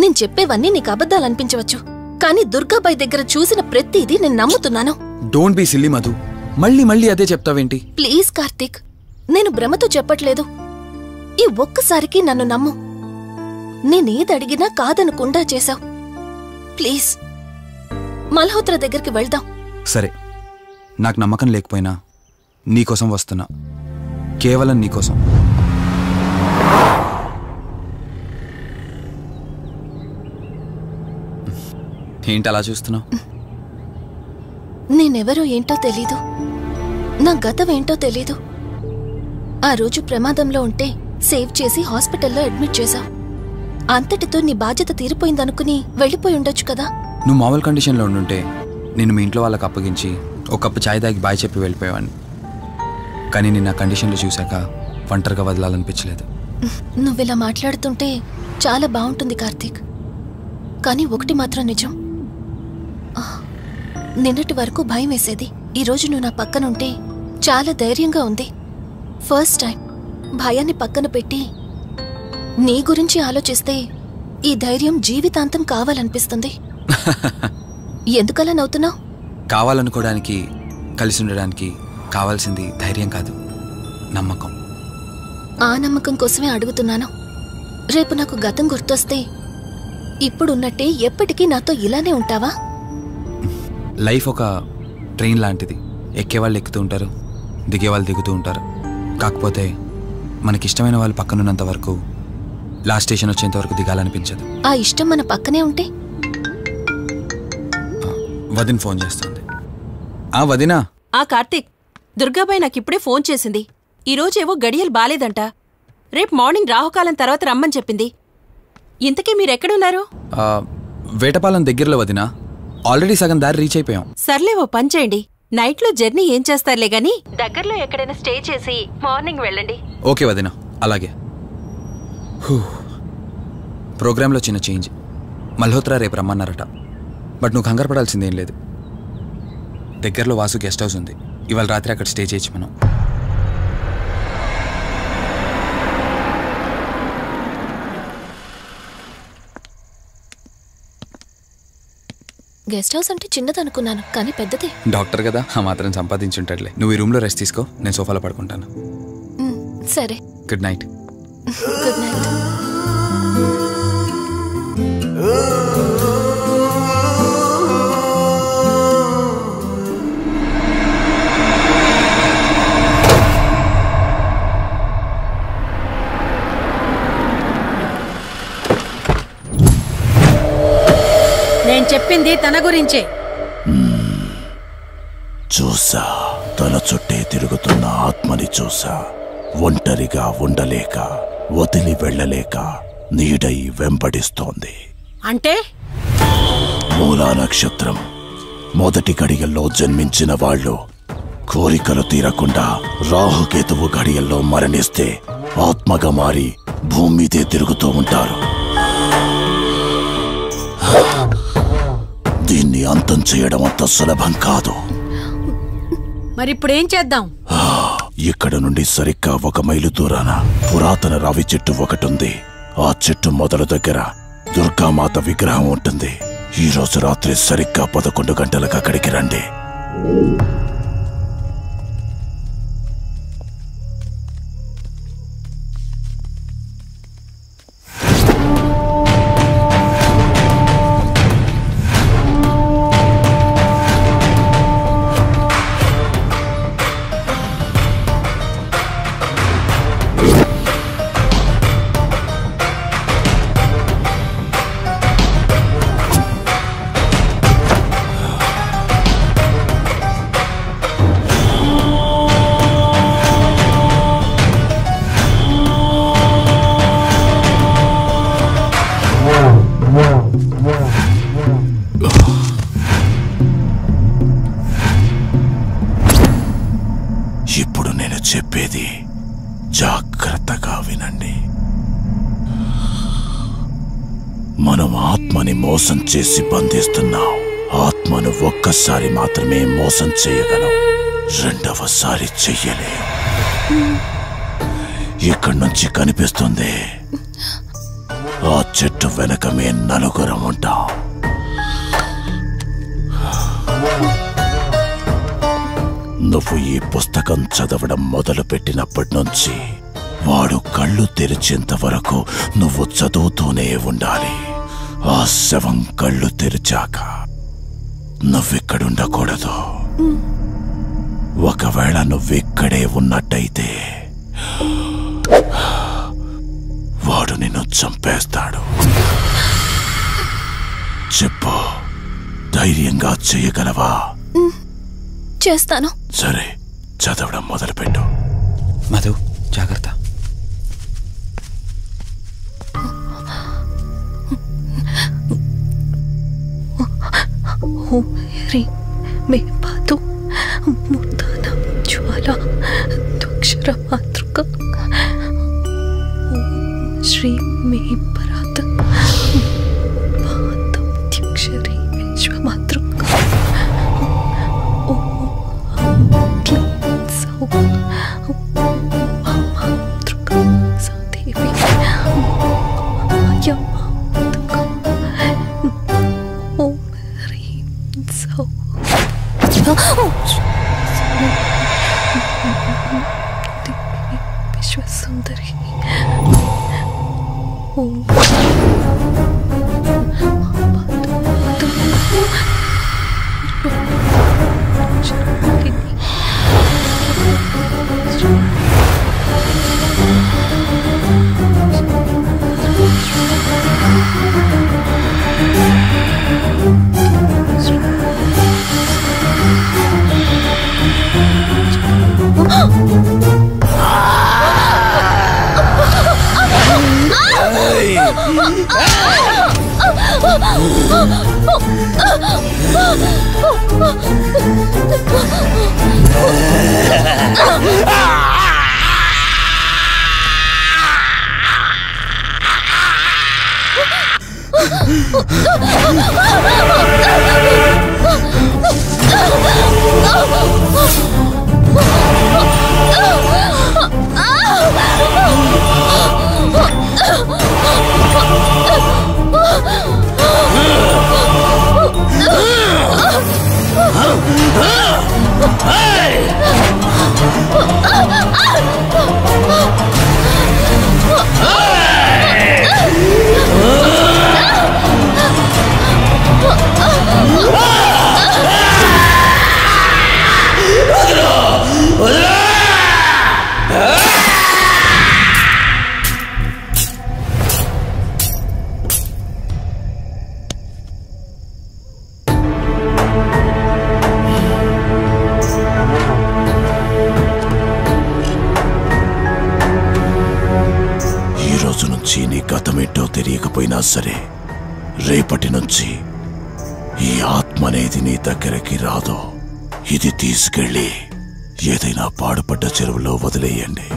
నేను చెప్పేవన్నీ నీకు అబద్ధాలు అనిపించవచ్చు, కానీ దుర్గాబాయ్ దగ్గర చూసిన ప్రతిదీ నేను నమ్ముతున్నాను. డోంట్ బీ సిల్లీ మధు, మళ్ళీ మళ్ళీ అదే చెప్తావేంటి? ప్లీజ్ కార్తీక్, నేను భ్రమతో చెప్పట్లేదు. ఈ ఒక్కసారికి నన్ను నమ్ము. నేనేది అడిగినా కాదనకుండా చేశావు. ప్లీజ్ మల్హోత్రా దగ్గరికి వెళ్దాం. సరే, నాకు నమ్మకం లేకపోయినా నీకోసం వస్తున్నా, కేవలం నీకోసం. ఏంటి అలా చూస్తున్నావు? నేనెవరో ఏంటో తెలీదు, నా గతం ఏంటో తెలీదు. ఆ రోజు ప్రమాదంలో ఉంటే సేవ్ చేసి హాస్పిటల్లో అడ్మిట్ చేశావు. అంతటితో నీ బాధ్యత తీరిపోయిందనుకుని వెళ్ళిపోయి ఉండొచ్చు కదా. నువ్వు మామూలు కండిషన్లో ఉండుంటే నేను మీ ఇంట్లో వాళ్ళకి అప్పగించి ఒక కప్పు ఛాయ్ తాగి బాయ్ చెప్పి వెళ్ళిపోయేవాడిని. కానీ నేను ఆ కండిషన్లో చూశాక ఒంటరిగా వదలాలనిపించలేదు. నువ్విలా మాట్లాడుతుంటే చాలా బాగుంటుంది కార్తీక్. కానీ ఒకటి మాత్రం నిజం, నిన్నటి వరకు భయం వేసేది. ఈరోజు నువ్వు నా పక్కనుంటే చాలా ధైర్యంగా ఉంది. ఫస్ట్ టైం భయాన్ని పక్కన పెట్టి నీ గురించి ఆలోచిస్తే ఈ ధైర్యం జీవితాంతం కావాలనిపిస్తుంది. ఎందుకలా నవ్వుతున్నావు? కావాలనుకోవడానికి, కలిసి ఉండడానికి కావాల్సింది ధైర్యం కాదు, నమ్మకం. ఆ నమ్మకం కోసమే అడుగుతున్నాను. రేపు నాకు గతం గుర్తొస్తే ఇప్పుడున్నట్టే ఎప్పటికీ నాతో ఇలానే ఉంటావా? లైఫ్ ఒక ట్రైన్ లాంటిది. ఎక్కేవాళ్ళు ఎక్కుతూ ఉంటారు, దిగేవాళ్ళు దిగుతూ ఉంటారు. కాకపోతే మనకిష్టమైన వాళ్ళు పక్కనున్నంత వరకు లాస్ట్ స్టేషన్ వచ్చేంత వరకు దిగాలనిపించదు. ఆ ఇష్టం మన పక్కనే ఉంటే? వదిన ఫోన్ చేస్తుంది. వదినా. కార్తీక్, దుర్గాబాయ్ నాకిప్పుడే ఫోన్ చేసింది. ఈరోజేవో గడియలు బాలేదంట. రేపు మార్నింగ్ రాహుకాలం తర్వాత రమ్మని చెప్పింది. ఇంతకీ మీరెక్కడున్నారు? వేటపాలెం దగ్గరలో వదినా. ఆల్రెడీ సగం దారి రీచ్ అయిపోయాం. సర్లే, ఓ పని చేయండి. నైట్లో జర్నీ ఏం చేస్తారులే గాని దగ్గరలో ఎక్కడైనా స్టే చేసి మార్నింగ్ వెళ్ళండి. ఓకే వదినా, అలాగే. ప్రోగ్రాంలో చిన్న చేంజ్. మల్హోత్రా రేపు రమ్మన్నారట. బట్ నువ్వు కంగారు పడాల్సిందేం లేదు. దగ్గరలో వాసు గెస్ట్ హౌస్ ఉంది. ఇవాళ రాత్రి అక్కడ స్టే చేయొచ్చు మనం. గెస్ట్ హౌస్ అంటే చిన్నదనుకున్నాను, కానీ పెద్దదే. డాక్టర్ కదా, ఆ మాత్రం సంపాదించుంటాడులే. నువ్వు ఈ రూమ్లో రెస్ట్ తీసుకో, నేను సోఫాలో పడుకుంటాను. సరే, గుడ్ నైట్. Good night. నేను చెప్పింది తన గురించే. చూసా, తన చుట్టే తిరుగుతున్న ఆత్మని చూసా. ఒంటరిగా ఉండలేక, వదిలి వెళ్ళలేక నీడై వెంబడిస్తోంది. అంటే మూలా నక్షత్రం మొదటి గడియల్లో జన్మించిన వాళ్ళు కోరికలు తీరకుండా రాహుకేతువు గడియల్లో మరణిస్తే ఆత్మగా మారి భూమి మీదే తిరుగుతూ ఉంటారు. దీన్ని అంతం చేయడం అంత సులభం కాదు. మరిప్పుడేం చేద్దాం? ఇక్కడ నుండి సరిగ్గా 1 మైలు దూరాన పురాతన రావి చెట్టు ఒకటుంది. ఆ చెట్టు మొదలు దగ్గర దుర్గామాత విగ్రహం ఉంటుంది. ఈ రోజు రాత్రి సరిగ్గా 11 గంటలకు అక్కడికి రండి. ఇప్పుడు నేను చెప్పేది జాగ్రత్తగా వినండి. మనం ఆత్మని మోసం చేసి బంధిస్తున్నాం. ఆత్మను ఒక్కసారి మాత్రమే మోసం చేయగలం, రెండవసారి చెయ్యలేం. ఇక్కడి నుంచి కనిపిస్తుంది, ఆ చెట్టు వెనక మే నలుగురం ఉంటాం. నువ్వు ఈ పుస్తకం చదవడం మొదలుపెట్టినప్పటి నుంచి వాడు కళ్ళు తెరిచేంత వరకు నువ్వు చదువుతూనే ఉండాలి. ఆ శవం కళ్ళు తెరిచాక నువ్విక్కడుండకూడదు. ఒకవేళ నువ్విక్కడే ఉన్నట్టయితే వాడు నిన్ను చంపేస్తాడు. చెప్పు, ధైర్యంగా చేయగలవా? చేస్తాను. సరే, చదవడం మొదలుపెట్టు. మధు, జాగ్రత్త. ఓం హ్రీం మే పాతు మూర్ధన జ్వాల దుక్షర మాతృక ఓం శ్రీం మే పరాత పాతం త్యక్షరి విశ్వమాతృక ఓం క్లీం సౌ మాతృక సదేవి అయం ఓం హ్రీం సౌ విశ్వసుందరి ఓం తెలియకపోయినా సరే, రేపటి నుంచి ఈ ఆత్మ అనేది నీ దగ్గరికి రాదు. ఇది తీసుకెళ్ళి ఏదైనా పాడుపడ్డ చెరువులో వదిలేయండి.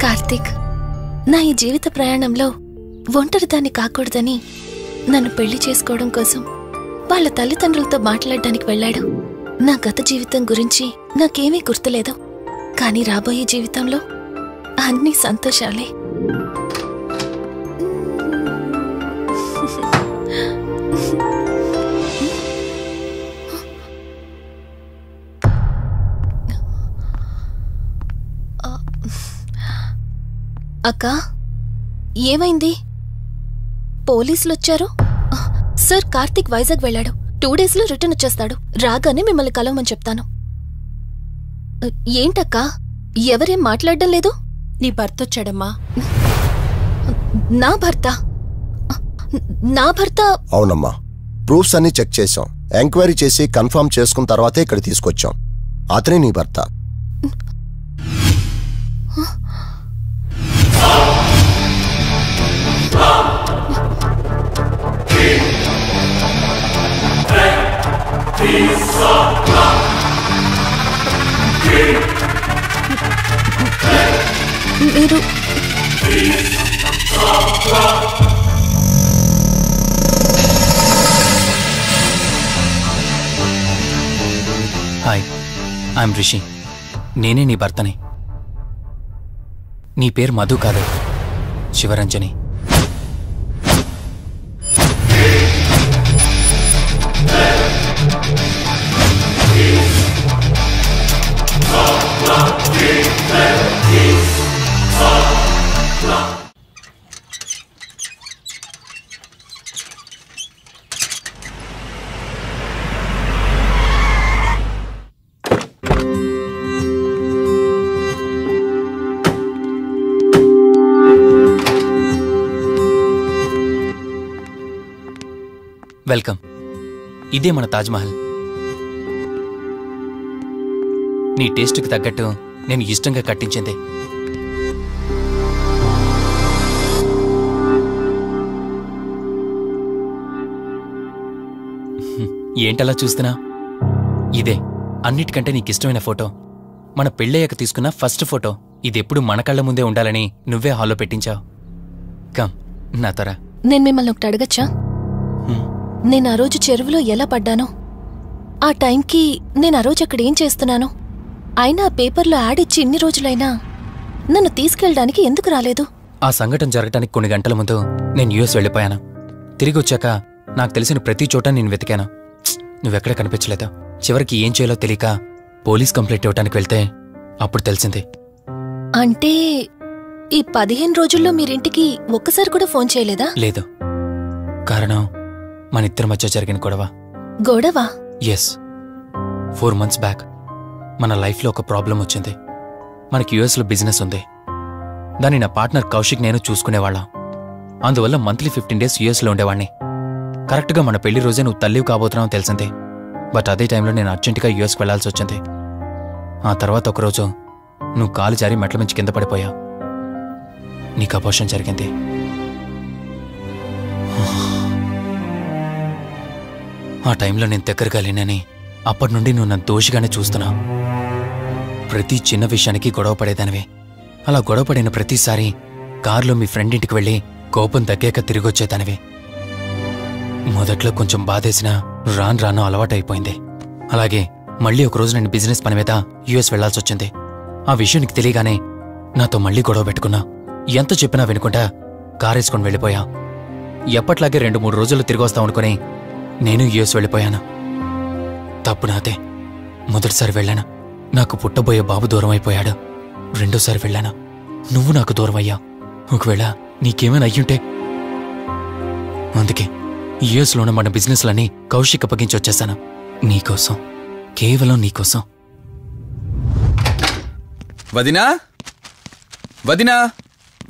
కార్తీక్, నా ఈ జీవిత ప్రయాణంలో ఒంటరిదాన్ని కాకూడదని నన్ను పెళ్లి చేసుకోవడం కోసం వాళ్ళ తల్లిదండ్రులతో మాట్లాడడానికి వెళ్ళాడు. నా గత జీవితం గురించి నాకేమీ గుర్తులేదు, కానీ రాబోయే జీవితంలో అన్ని సంతోషాలే. అక్కా, ఏమైంది? పోలీసులు వచ్చారు. సార్, కార్తీక్ వైజాగ్ వెళ్ళాడు. 2 డేస్లో రిటర్న్ వచ్చేస్తాడు. రాగానే మిమ్మల్ని కలవమని చెప్తాను. ఏంటక్కా, ఎవరేం మాట్లాడడం లేదు? నీ భర్త వచ్చాడమ్మా. నా భర్త? నా భర్త? అవునమ్మా, ప్రూఫ్స్ అన్ని చెక్ చేశాం. ఎంక్వైరీ చేసి కన్ఫర్మ్ చేసుకున్న తర్వాతే ఇక్కడ తీసుకొచ్చాం. అతనే నీ భర్త. మీరు హాయ్, ఐఎమ్ రిషి. నేనే నీ భర్తని. నీ పేరు మధు కాదు, శివరంజని. వెల్కమ్. ఇదే మన తాజ్మహల్. నీ టేస్ట్కి తగ్గట్టు నేను ఇష్టంగా కట్టించింది. ఏంటలా చూస్తున్నా? ఇదే అన్నిటికంటే నీకిష్టమైన ఫోటో. మన పెళ్ళయ్యాక తీసుకున్న ఫస్ట్ ఫోటో. ఇదెప్పుడు మన కళ్ళ ముందే ఉండాలని నువ్వే హాల్లో పెట్టించావు. కమ్ నా తరా. నేను మిమ్మల్ని ఒకటి అడగచ్చా? నేను ఆ రోజు చెరువులో ఎలా పడ్డానో, ఆ టైంకి నేను ఆ రోజు అక్కడ ఏం చేస్తున్నాను, అయినా ఆ పేపర్లో యాడ్ ఇచ్చి ఇన్ని రోజులైనా నన్ను తీసుకెళ్ళడానికి ఎందుకు రాలేదు? ఆ సంఘటన జరగటానికి కొన్ని గంటల ముందు నేను యుఎస్ వెళ్ళిపోయాను. తిరిగి వచ్చాక నాకు తెలిసిన ప్రతి చోట నేను వెతికాను. నువ్వెక్కడ కనిపించలేదు. చివరికి ఏం చేయాలో తెలియక పోలీస్ కంప్లైంట్ ఇవ్వటానికి వెళ్తే అప్పుడు తెలిసింది. అంటే ఈ 15 రోజుల్లో మీరింటికి ఒక్కసారి కూడా ఫోన్ చేయలేదా? లేదు. కారణం మన ఇద్దరి మధ్య జరిగిన గొడవ. గొడవ? ఎస్. 4 months బ్యాక్ మన లైఫ్లో ఒక ప్రాబ్లం వచ్చింది. మనకి యుఎస్లో బిజినెస్ ఉంది. దాన్ని నా పార్ట్నర్ కౌశిక్ నేను చూసుకునేవాళ్ళం. అందువల్ల మంత్లీ 15 days యుఎస్లో ఉండేవాణ్ణి. కరెక్ట్గా మన పెళ్లి రోజే నువ్వు తల్లివి కాబోతున్నావు తెలిసింది. బట్ అదే టైంలో నేను అర్జెంటుగా యుఎస్కి వెళ్లాల్సి వచ్చింది. ఆ తర్వాత ఒకరోజు నువ్వు కాలు జారి మెట్ల మించి కింద పడిపోయావు. నీకు అబోర్షన్ జరిగింది. ఆ టైంలో నేను దగ్గరగా లేనని అప్పటి నుండి నువ్వు నన్ను దోషిగానే చూస్తున్నావు. ప్రతి చిన్న విషయానికి గొడవ పడేదానివి. అలా గొడవ పడిన ప్రతిసారి కారులో మీ ఫ్రెండ్ ఇంటికి వెళ్ళి కోపం తగ్గాక తిరిగొచ్చేదానివి. మొదట్లో కొంచెం బాధేసినా రాను అలవాటైపోయింది. అలాగే మళ్ళీ ఒకరోజు నేను బిజినెస్ పని మీద యుఎస్ వెళ్లాల్సి వచ్చింది. ఆ విషయం నీకు తెలియగానే నాతో మళ్ళీ గొడవ పెట్టుకున్నా. ఎంత చెప్పినా వినుకుంటా కారేసుకొని వెళ్ళిపోయా. ఎప్పట్లాగే 2-3 రోజుల్లో తిరిగి వస్తావు అనుకుని నేను యుఎస్ వెళ్ళిపోయాను. తప్పు నాదే. మొదటిసారి వెళ్ళాను, నాకు పుట్టబోయే బాబు దూరం అయిపోయాడు. రెండోసారి వెళ్ళాను, నువ్వు నాకు దూరం అయ్యా. ఒకవేళ నీకేమైనా అయ్యుంటే. అందుకే యుఎస్లోనే మన బిజినెస్లన్నీ కౌశిక్ అప్పగించి వచ్చేసాను. నీకోసం, కేవలం నీకోసం. వదినా, వదినా,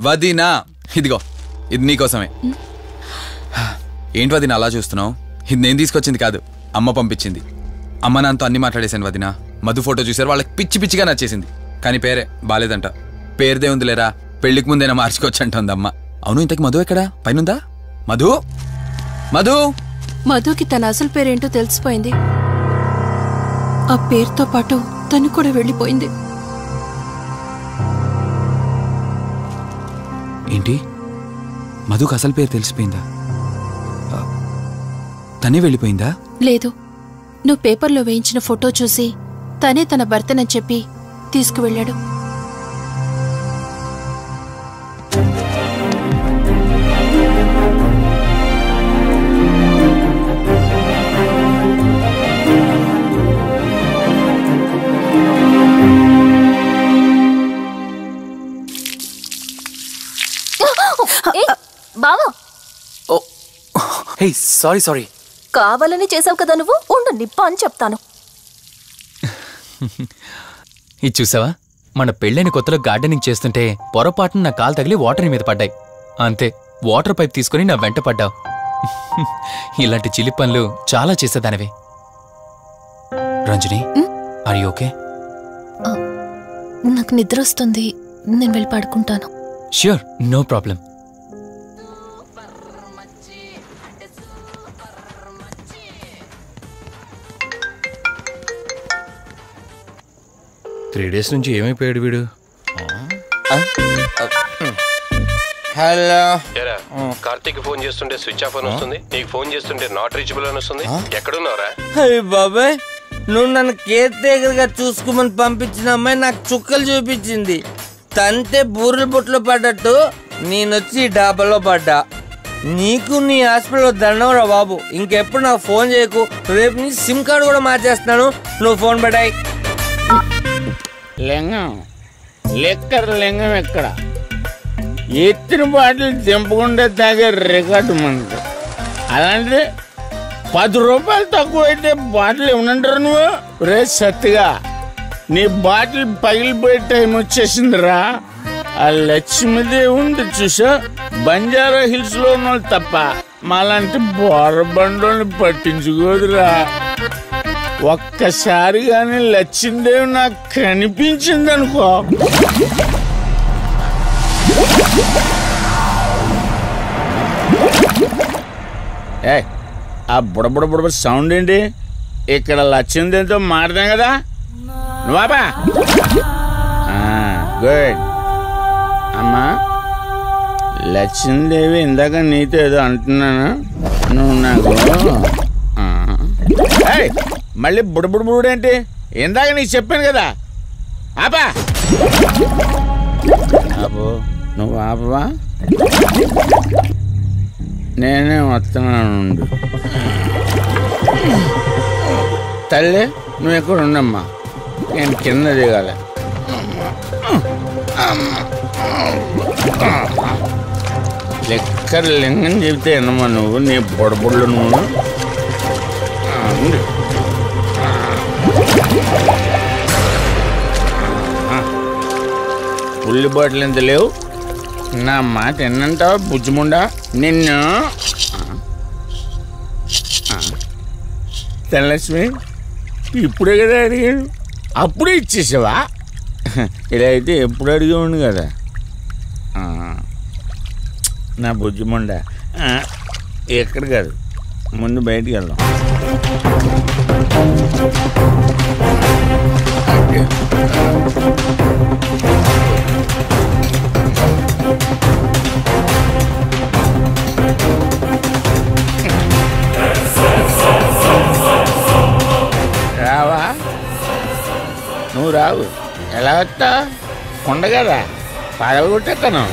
వదినా, ఇదిగో ఇది నీకోసమే. ఏంటి వదినా అలా చూస్తున్నావు? ఇది నేను తీసుకొచ్చింది కాదు, అమ్మ పంపించింది. అమ్మ నాన్నతో అన్ని మాట్లాడేశాను వదినా. మధు ఫోటో చూసారు, వాళ్ళకి పిచ్చి పిచ్చిగా నచ్చేసింది. కానీ పేరే బాలేదంట. పేరుదే ఉందిలేరా, పెళ్లికి ముందైనా మార్చుకోవచ్చు అంటుంది అమ్మ. అవును, ఇంతకి మధు ఎక్కడా? పైనుందా? మధు, మధు. మధుకి తన అసలు పేరేంటో తెలిసిపోయింది. ఆ పేరుతో పాటు తను కూడా వెళ్ళిపోయింది. ఏంటి? మధుకు అసలు పేరు తెలిసిపోయిందా? తనే వెళ్ళిపోయిందా? లేదు, నువ్వు పేపర్లో వేయించిన ఫోటో చూసి తనే తన భర్తనని చెప్పి తీసుకువెళ్ళాడు. బావా, హే సారీ. కావాలని చేసావు కదా నువ్వు. ఉండు, నిప్ప అని చెప్తాను. ఇది చూసావా? మన పెళ్ళైన కొత్తలో గార్డెనింగ్ చేస్తుంటే పొరపాటున నా కాలు తగిలి వాటర్ మీద పడ్డాయి. అంతే, వాటర్ పైప్ తీసుకుని నా వెంట పడ్డావు. ఇలాంటి చిలి పనులు చాలా చేసేదానివి. Ranjani, are you okay? నాకు నిద్ర వస్తుంది, నేను వెళ్ళి పడుకుంటాను. Sure, no problem. Three days నుంచి ఏమైపోయాడు వీడు? హలో, కార్తీక్ ఫోన్ చేస్తుంటే స్విచ్ ఆఫ్ అని వస్తుంది, నీకు ఫోన్ చేస్తుంటే నాట్ రీచబుల్ అని వస్తుంది. ఎక్కడున్నావురా? అయ్య బాబాయ్, నువ్వు నన్ను కేర్ టేకర్ గా చూసుకోమని పంపించిన అమ్మాయి నాకు చుక్కలు చూపించింది. తంతే బూరెల బుట్టలో పడ్డట్టు నేనొచ్చి డాబాలో పడ్డా. నీకు నీ హాస్పిటల్లో దండంరా బాబు. ఇంకెప్పుడు నాకు ఫోన్ చేయకు. రేపు నీ సిమ్ కార్డు కూడా మార్చేస్తాను. నువ్వు ఫోన్ పడాయి. లింగం లెక్కర లింగం ఎక్కడ? ఎత్తిన బాటిల్ దింపకుండా తాగే రికార్డు మనకు. అలాంటిది 10 రూపాయలు తక్కువ అయితే బాటిల్ ఏమనంటారు నువ్వు? రే సత్తిగా, నీ బాటిల్ పగిలిపోయే టైం వచ్చేసిందిరా. ఆ లక్ష్మీదేవి ఉంది చూసా, బంజారా హిల్స్ లో ఉన్న తప్ప మాలాంటి బోరబండోని పట్టించుకోదురా. ఒక్కసారి కానీ లచ్చిందేవి నాకు కనిపించిందనుకో, ఏ ఆ బుడబుడ సౌండ్ ఏంటి? ఇక్కడ లచ్చిందేవితో మాట్లాడాం కదా, నువ్వాబా. గుడ్. అమ్మా లక్ష్మీదేవి, ఇందాక నీతో ఏదో అంటున్నాను, నువ్వు నాకు మళ్ళీ బుడబుడేంటి? ఇందాక నీకు చెప్పాను కదా, ఆపా. అబ్బో నువ్వు ఆపవా? నేనే వస్తున్నాను. తల్లి నువ్వు ఎక్కడ ఉండమ్మా, నేను కింద దిగాలి. లెక్కర్ లింగం చెబితే ఎన్నమ్మా నువ్వు, నీ బొడబుళ్ళు నువ్వు. ఉల్లి బాటిల్ ఎంత లేవు, నా మాట ఎన్నంటావా బుజ్జిముండా నిన్ను. ధనలక్ష్మి ఇప్పుడే కదా అడిగాడు, అప్పుడే ఇచ్చేసావా? ఇలా అయితే ఎప్పుడు అడిగేవాడిని కదా నా బుజ్జిముండా. ఎక్కడ కాదు, ముందు బయటికి వెళ్దాం. రావా? నువ్వు రావు, ఎలా వస్తా? కొండ కదా, పడగొట్టేస్తాను.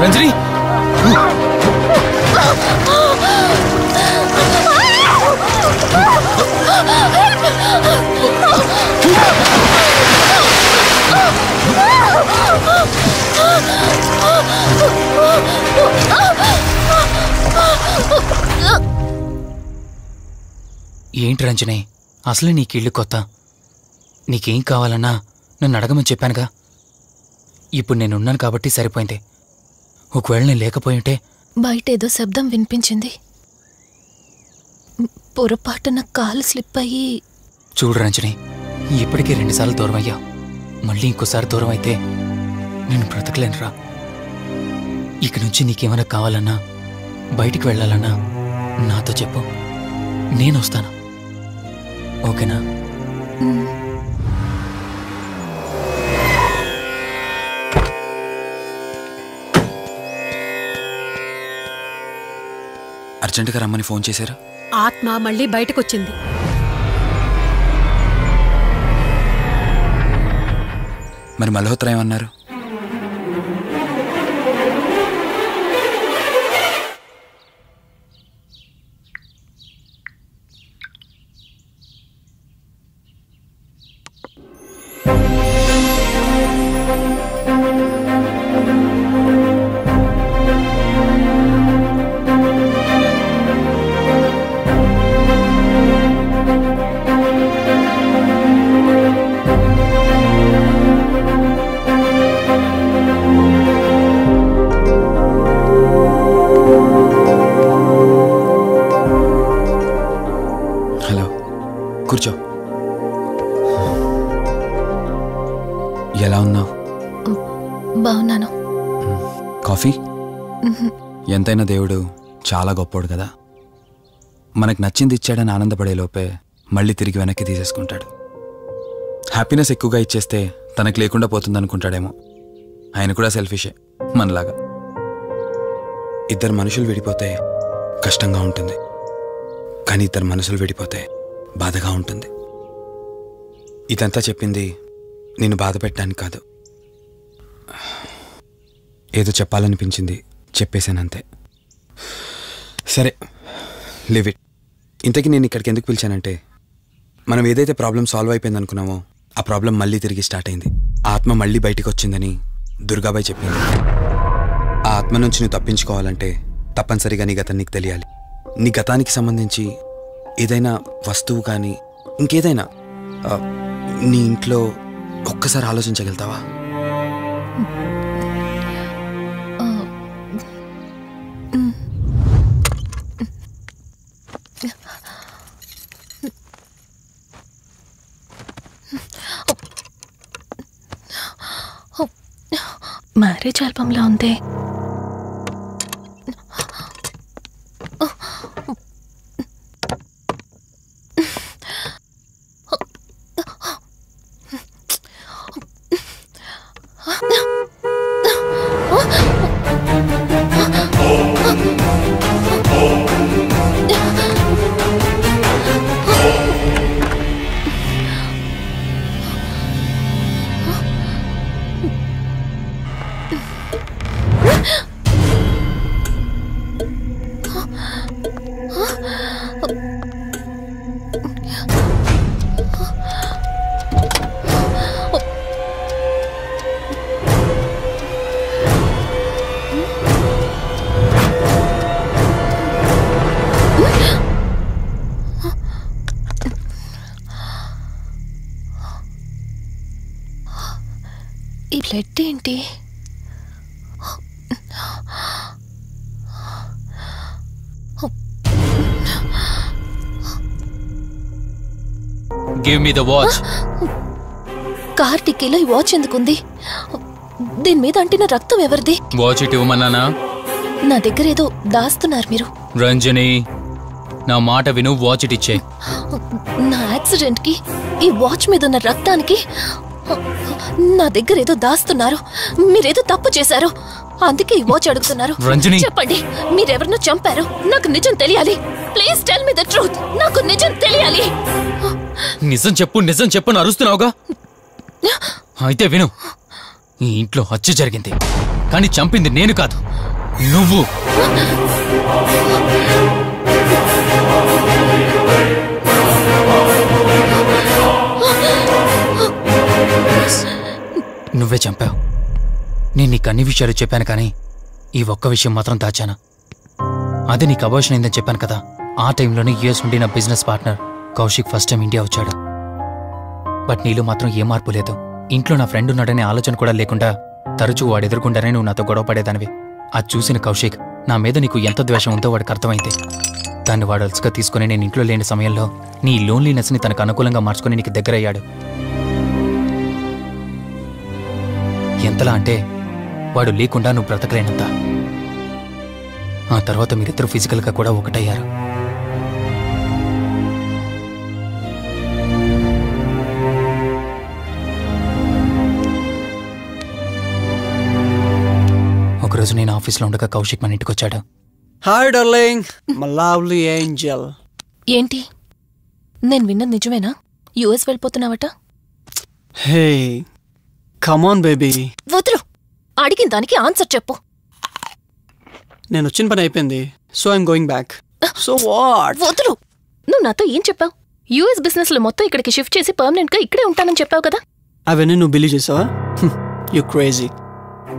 రంజని ఏంటి రంజని, అసలు నీకు ఇల్లు కొత్త. నీకేం కావాలన్నా నన్ను అడగమని చెప్పానుగా. ఇప్పుడు నేనున్నాను కాబట్టి సరిపోయింది. ఒకవేళ నేను లేకపోయి ఉంటే బయటేదో శబ్దం వినిపించింది. పొరపాటున కాలు స్లిప్ అయ్యి. చూడు రంజని, ఇప్పటికే 2 సార్లు దూరం అయ్యా. మళ్ళీ ఇంకోసారి దూరం అయితే నేను బ్రతకలేనురా. ఇక నుంచి నీకేమైనా కావాలన్నా, బయటికి వెళ్ళాలన్నా నాతో చెప్పు, నేను వస్తాను. ఓకేనా? అర్జెంటుగా రమ్మని ఫోన్ చేశారు. ఆత్మ మళ్ళీ బయటకొచ్చింది. మరి మల్హోత్రా ఏమన్నారు? కూర్చో. ఎలా ఉన్నావు? బాగున్నాను. కాఫీ? ఎంతైనా దేవుడు చాలా గొప్పోడు కదా. మనకు నచ్చింది ఇచ్చాడని ఆనందపడే లోపే మళ్ళీ తిరిగి వెనక్కి తీసేసుకుంటాడు. హ్యాపీనెస్ ఎక్కువగా ఇచ్చేస్తే తనకు లేకుండా పోతుందనుకుంటాడేమో. ఆయన కూడా సెల్ఫిషే మనలాగా. ఇద్దరు మనుషులు విడిపోతే కష్టంగా ఉంటుంది, కానీ ఇద్దరు మనసులు విడిపోతే బాధగా ఉంటుంది. ఇదంతా చెప్పింది నేను బాధ పెట్టడానికి కాదు. ఏదో చెప్పాలనిపించింది, చెప్పేశానంతే. సరే, లివ్ ఇట్. ఇంతకీ నేను ఇక్కడికి ఎందుకు పిలిచానంటే, మనం ఏదైతే ప్రాబ్లం సాల్వ్ అయిపోయింది అనుకున్నామో ఆ ప్రాబ్లం మళ్ళీ తిరిగి స్టార్ట్ అయింది. ఆ ఆత్మ మళ్ళీ బయటికి వచ్చిందని దుర్గాబాయ్ చెప్పింది. ఆ ఆత్మ నుంచి నువ్వు తప్పించుకోవాలంటే తప్పనిసరిగా నీ గతం నీకు తెలియాలి. నీ గతానికి సంబంధించి ఏదైనా వస్తువు కానీ ఇంకేదైనా నీ ఇంట్లో ఒక్కసారి ఆలోచించగలుగుతావా? మ్యారేజ్ ఆల్బంలా ఉంది. ఈ బ్లడ్ ఏంటి? Give me the watch. Car టిక్కీలో ఈ వాచ్ ఎందుకుంది? దీని మీద అంటిన రక్తం ఎవరిది? వాచ్ ఇటు ఇవ్వమన్నానా? నా దగ్గర ఏదో దాస్తున్నారు మీరు. రంజని, నా మాట విను, వాచ్ ఇటు ఇచ్చే. నా యాక్సిడెంట్ కి, ఈ వాచ్ మీద ఉన్న రక్తానికి నా దగ్గర ఏదో దాస్తున్నారు. మీరేదో తప్పు చేశారు, అందుకే ఈ వాచ్ అడుగుతున్నారు. రంజని, చెప్పండి, మీరెవరినో చంపారు. నాకు నిజం తెలియాలి. Please tell me the truth. నాకు నిజం తెలియాలి. నిజం చెప్పు, నిజం చెప్పు అని అరుస్తున్నావుగా. అయితే విను, ఈ ఇంట్లో హత్య జరిగింది, కానీ చంపింది నేను కాదు, నువ్వు. నువ్వే చంపావు. నేను నీకు అన్ని విషయాలు చెప్పాను, కానీ ఈ ఒక్క విషయం మాత్రం దాచాను. అదే నీకు అబార్షన్ అయిందని చెప్పాను కదా. ఆ టైంలోనే యుఎస్ నుండి నా business partner Kaushik first time India వచ్చాడు. బట్ నీలో మాత్రం ఏ మార్పు లేదు. ఇంట్లో నా ఫ్రెండ్ ఉన్నాడనే ఆలోచన కూడా లేకుండా తరచూ వాడు ఎదుర్కొంటానే నువ్వు నాతో గొడవ పడేదానివి. అది చూసిన కౌశిక్ నా మీద నీకు ఎంత ద్వేషం ఉందో వాడికి అర్థమైంది. దాన్ని వాడు అలసుగా తీసుకుని నేను ఇంట్లో లేని సమయంలో నీ లోన్లీనెస్ని తనకు అనుకూలంగా మార్చుకుని నీకు దగ్గరయ్యాడు. ఎంతలా అంటే వాడు లేకుండా నువ్వు బ్రతకలేనంత. ఆ తర్వాత మీరిద్దరు ఫిజికల్గా కూడా ఒకటయ్యారు. ఒకరోజు నేను ఆఫీస్లో ఉండగా కౌశిక్ మన ఇంటికి వచ్చాడు. Hi darling, my lovely angel. ఏంటి, నేను విన్నది నిజమేనా? యుఎస్ వెళ్ళిపోతున్నావట? Hey come on baby. వదులు, అడిగిన దానికి ఆన్సర్ చెప్పు. నేను వచ్చిన పని అయిపోయింది, so I'm going back. So what? వదులు. నువ్వు నాతో ఏం చెప్పావు? యుఎస్ బిజినెస్ లో మొత్తం ఇక్కడికి షిఫ్ట్ చేసి పర్మనెంట్ గా ఇక్కడే ఉంటానని చెప్పావు కదా. అవన్నీ నువ్వు బిలీవ్ చేసావా? You crazy.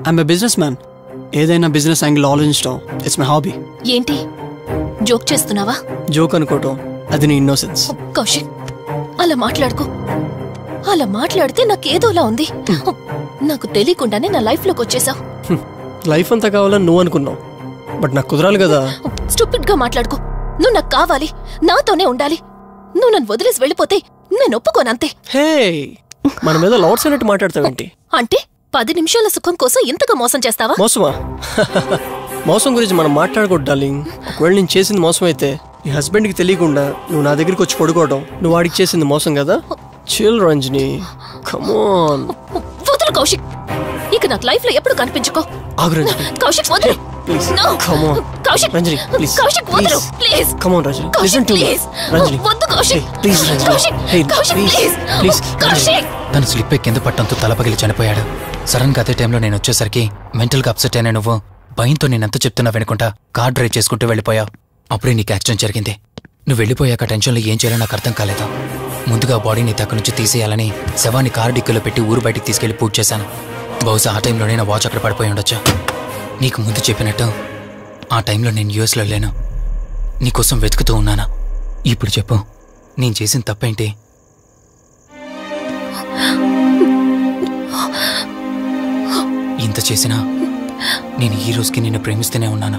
I'm a business man. ఏదైనా బిజినెస్ యాంగిల్ ఆలోచించడం ఇట్స్ మై హాబీ. ఏంటి, జోక్ చేస్తున్నావా? జోక్ అనుకోవటం అది నీ ఇన్నోసెన్స్. కౌశిక్, అలా మాట్లాడుకో. అలా మాట్లాడితే నాకేదోలా ఉంది. నాకు తెలియకుండానే నా లైఫ్ లోకి వచ్చేసావు. లైఫ్ అంతా కావాలని నువ్వు అనుకున్నావు, బట్ నాకు కుదరాలి కదా. స్టూపిడ్ గా మాట్లాడుకో. నువ్వు నాకు కావాలి, నాతోనే ఉండాలి. నువ్వు నన్ను వదిలేసి వెళ్ళిపోతే నేను ఒప్పుకోనంతే. హే, మన మీద లవర్స్ అన్నట్టు మాట్లాడతావేంటి? అంటే 10 నిమిషాల సుఖం కోసం ఇంతగా మోసం చేస్తావా? మోసమా? మోసం గురించి మనం మాట్లాడకూడదు డార్లింగ్. ఒకవేళ నేను చేసింది మోసం అయితే నీ హస్బెండ్కి తెలియకుండా నువ్వు నా దగ్గరికి వచ్చి పడుకోవడం నువ్వు వాడికి చేసింది మోసం కదా. Chill Ranjani, come on. వదులు కౌశిక్, ఇక నాకు లైఫ్ లో ఎప్పుడు కనిపించుకో. ఆగు రంజని. కౌశిక్ వదులు. Please No. Come on. Kaushik, Ranjani please. Kaushik వదులు please. Come on Ranjani, Kaushik listen to me. Please. Ranjani వద్దు Kaushik. Please Ranjani. Kaushik, hey Kaushik please. Please Kaushik. తను స్లిప్ అయి కింద పట్టంతో తల పగిలి చనిపోయాడు. సడన్ గా అదే టైంలో నేను వచ్చేసరికి మెంటల్ గా అప్సెట్ అయినా నువ్వు భయంతో నేనెంత చెప్తున్నా వెనుకుంటా కార్ డ్రైవ్ చేసుకుంటూ వెళ్ళిపోయావు. అప్పుడే నీకు యాక్సిడెంట్ జరిగింది. నువ్వు వెళ్ళిపోయాక టెన్షన్లో ఏం చేయాలో నాకు అర్థం కాలేదు. ముందుగా బాడీని తక్కు నుంచి తీసేయాలని శవాన్ని కారు డిక్కీలో పెట్టి ఊరు బయటికి తీసుకెళ్లి పూజ చేశాను. బహుశా ఆ టైంలోనే నా వాచ్ అక్కడ పడిపోయి ఉండొచ్చు. నీకు ముందు చెప్పినట్టు ఆ టైంలో నేను యూఎస్లో లేను. నీకోసం వెతుకుతూ ఉన్నాను. ఇప్పుడు చెప్పు, నేను చేసిన తప్పేంటి? ఇంత చేసినా నేను ఈ రోజుకి నిన్ను ప్రేమిస్తూనే ఉన్నాను.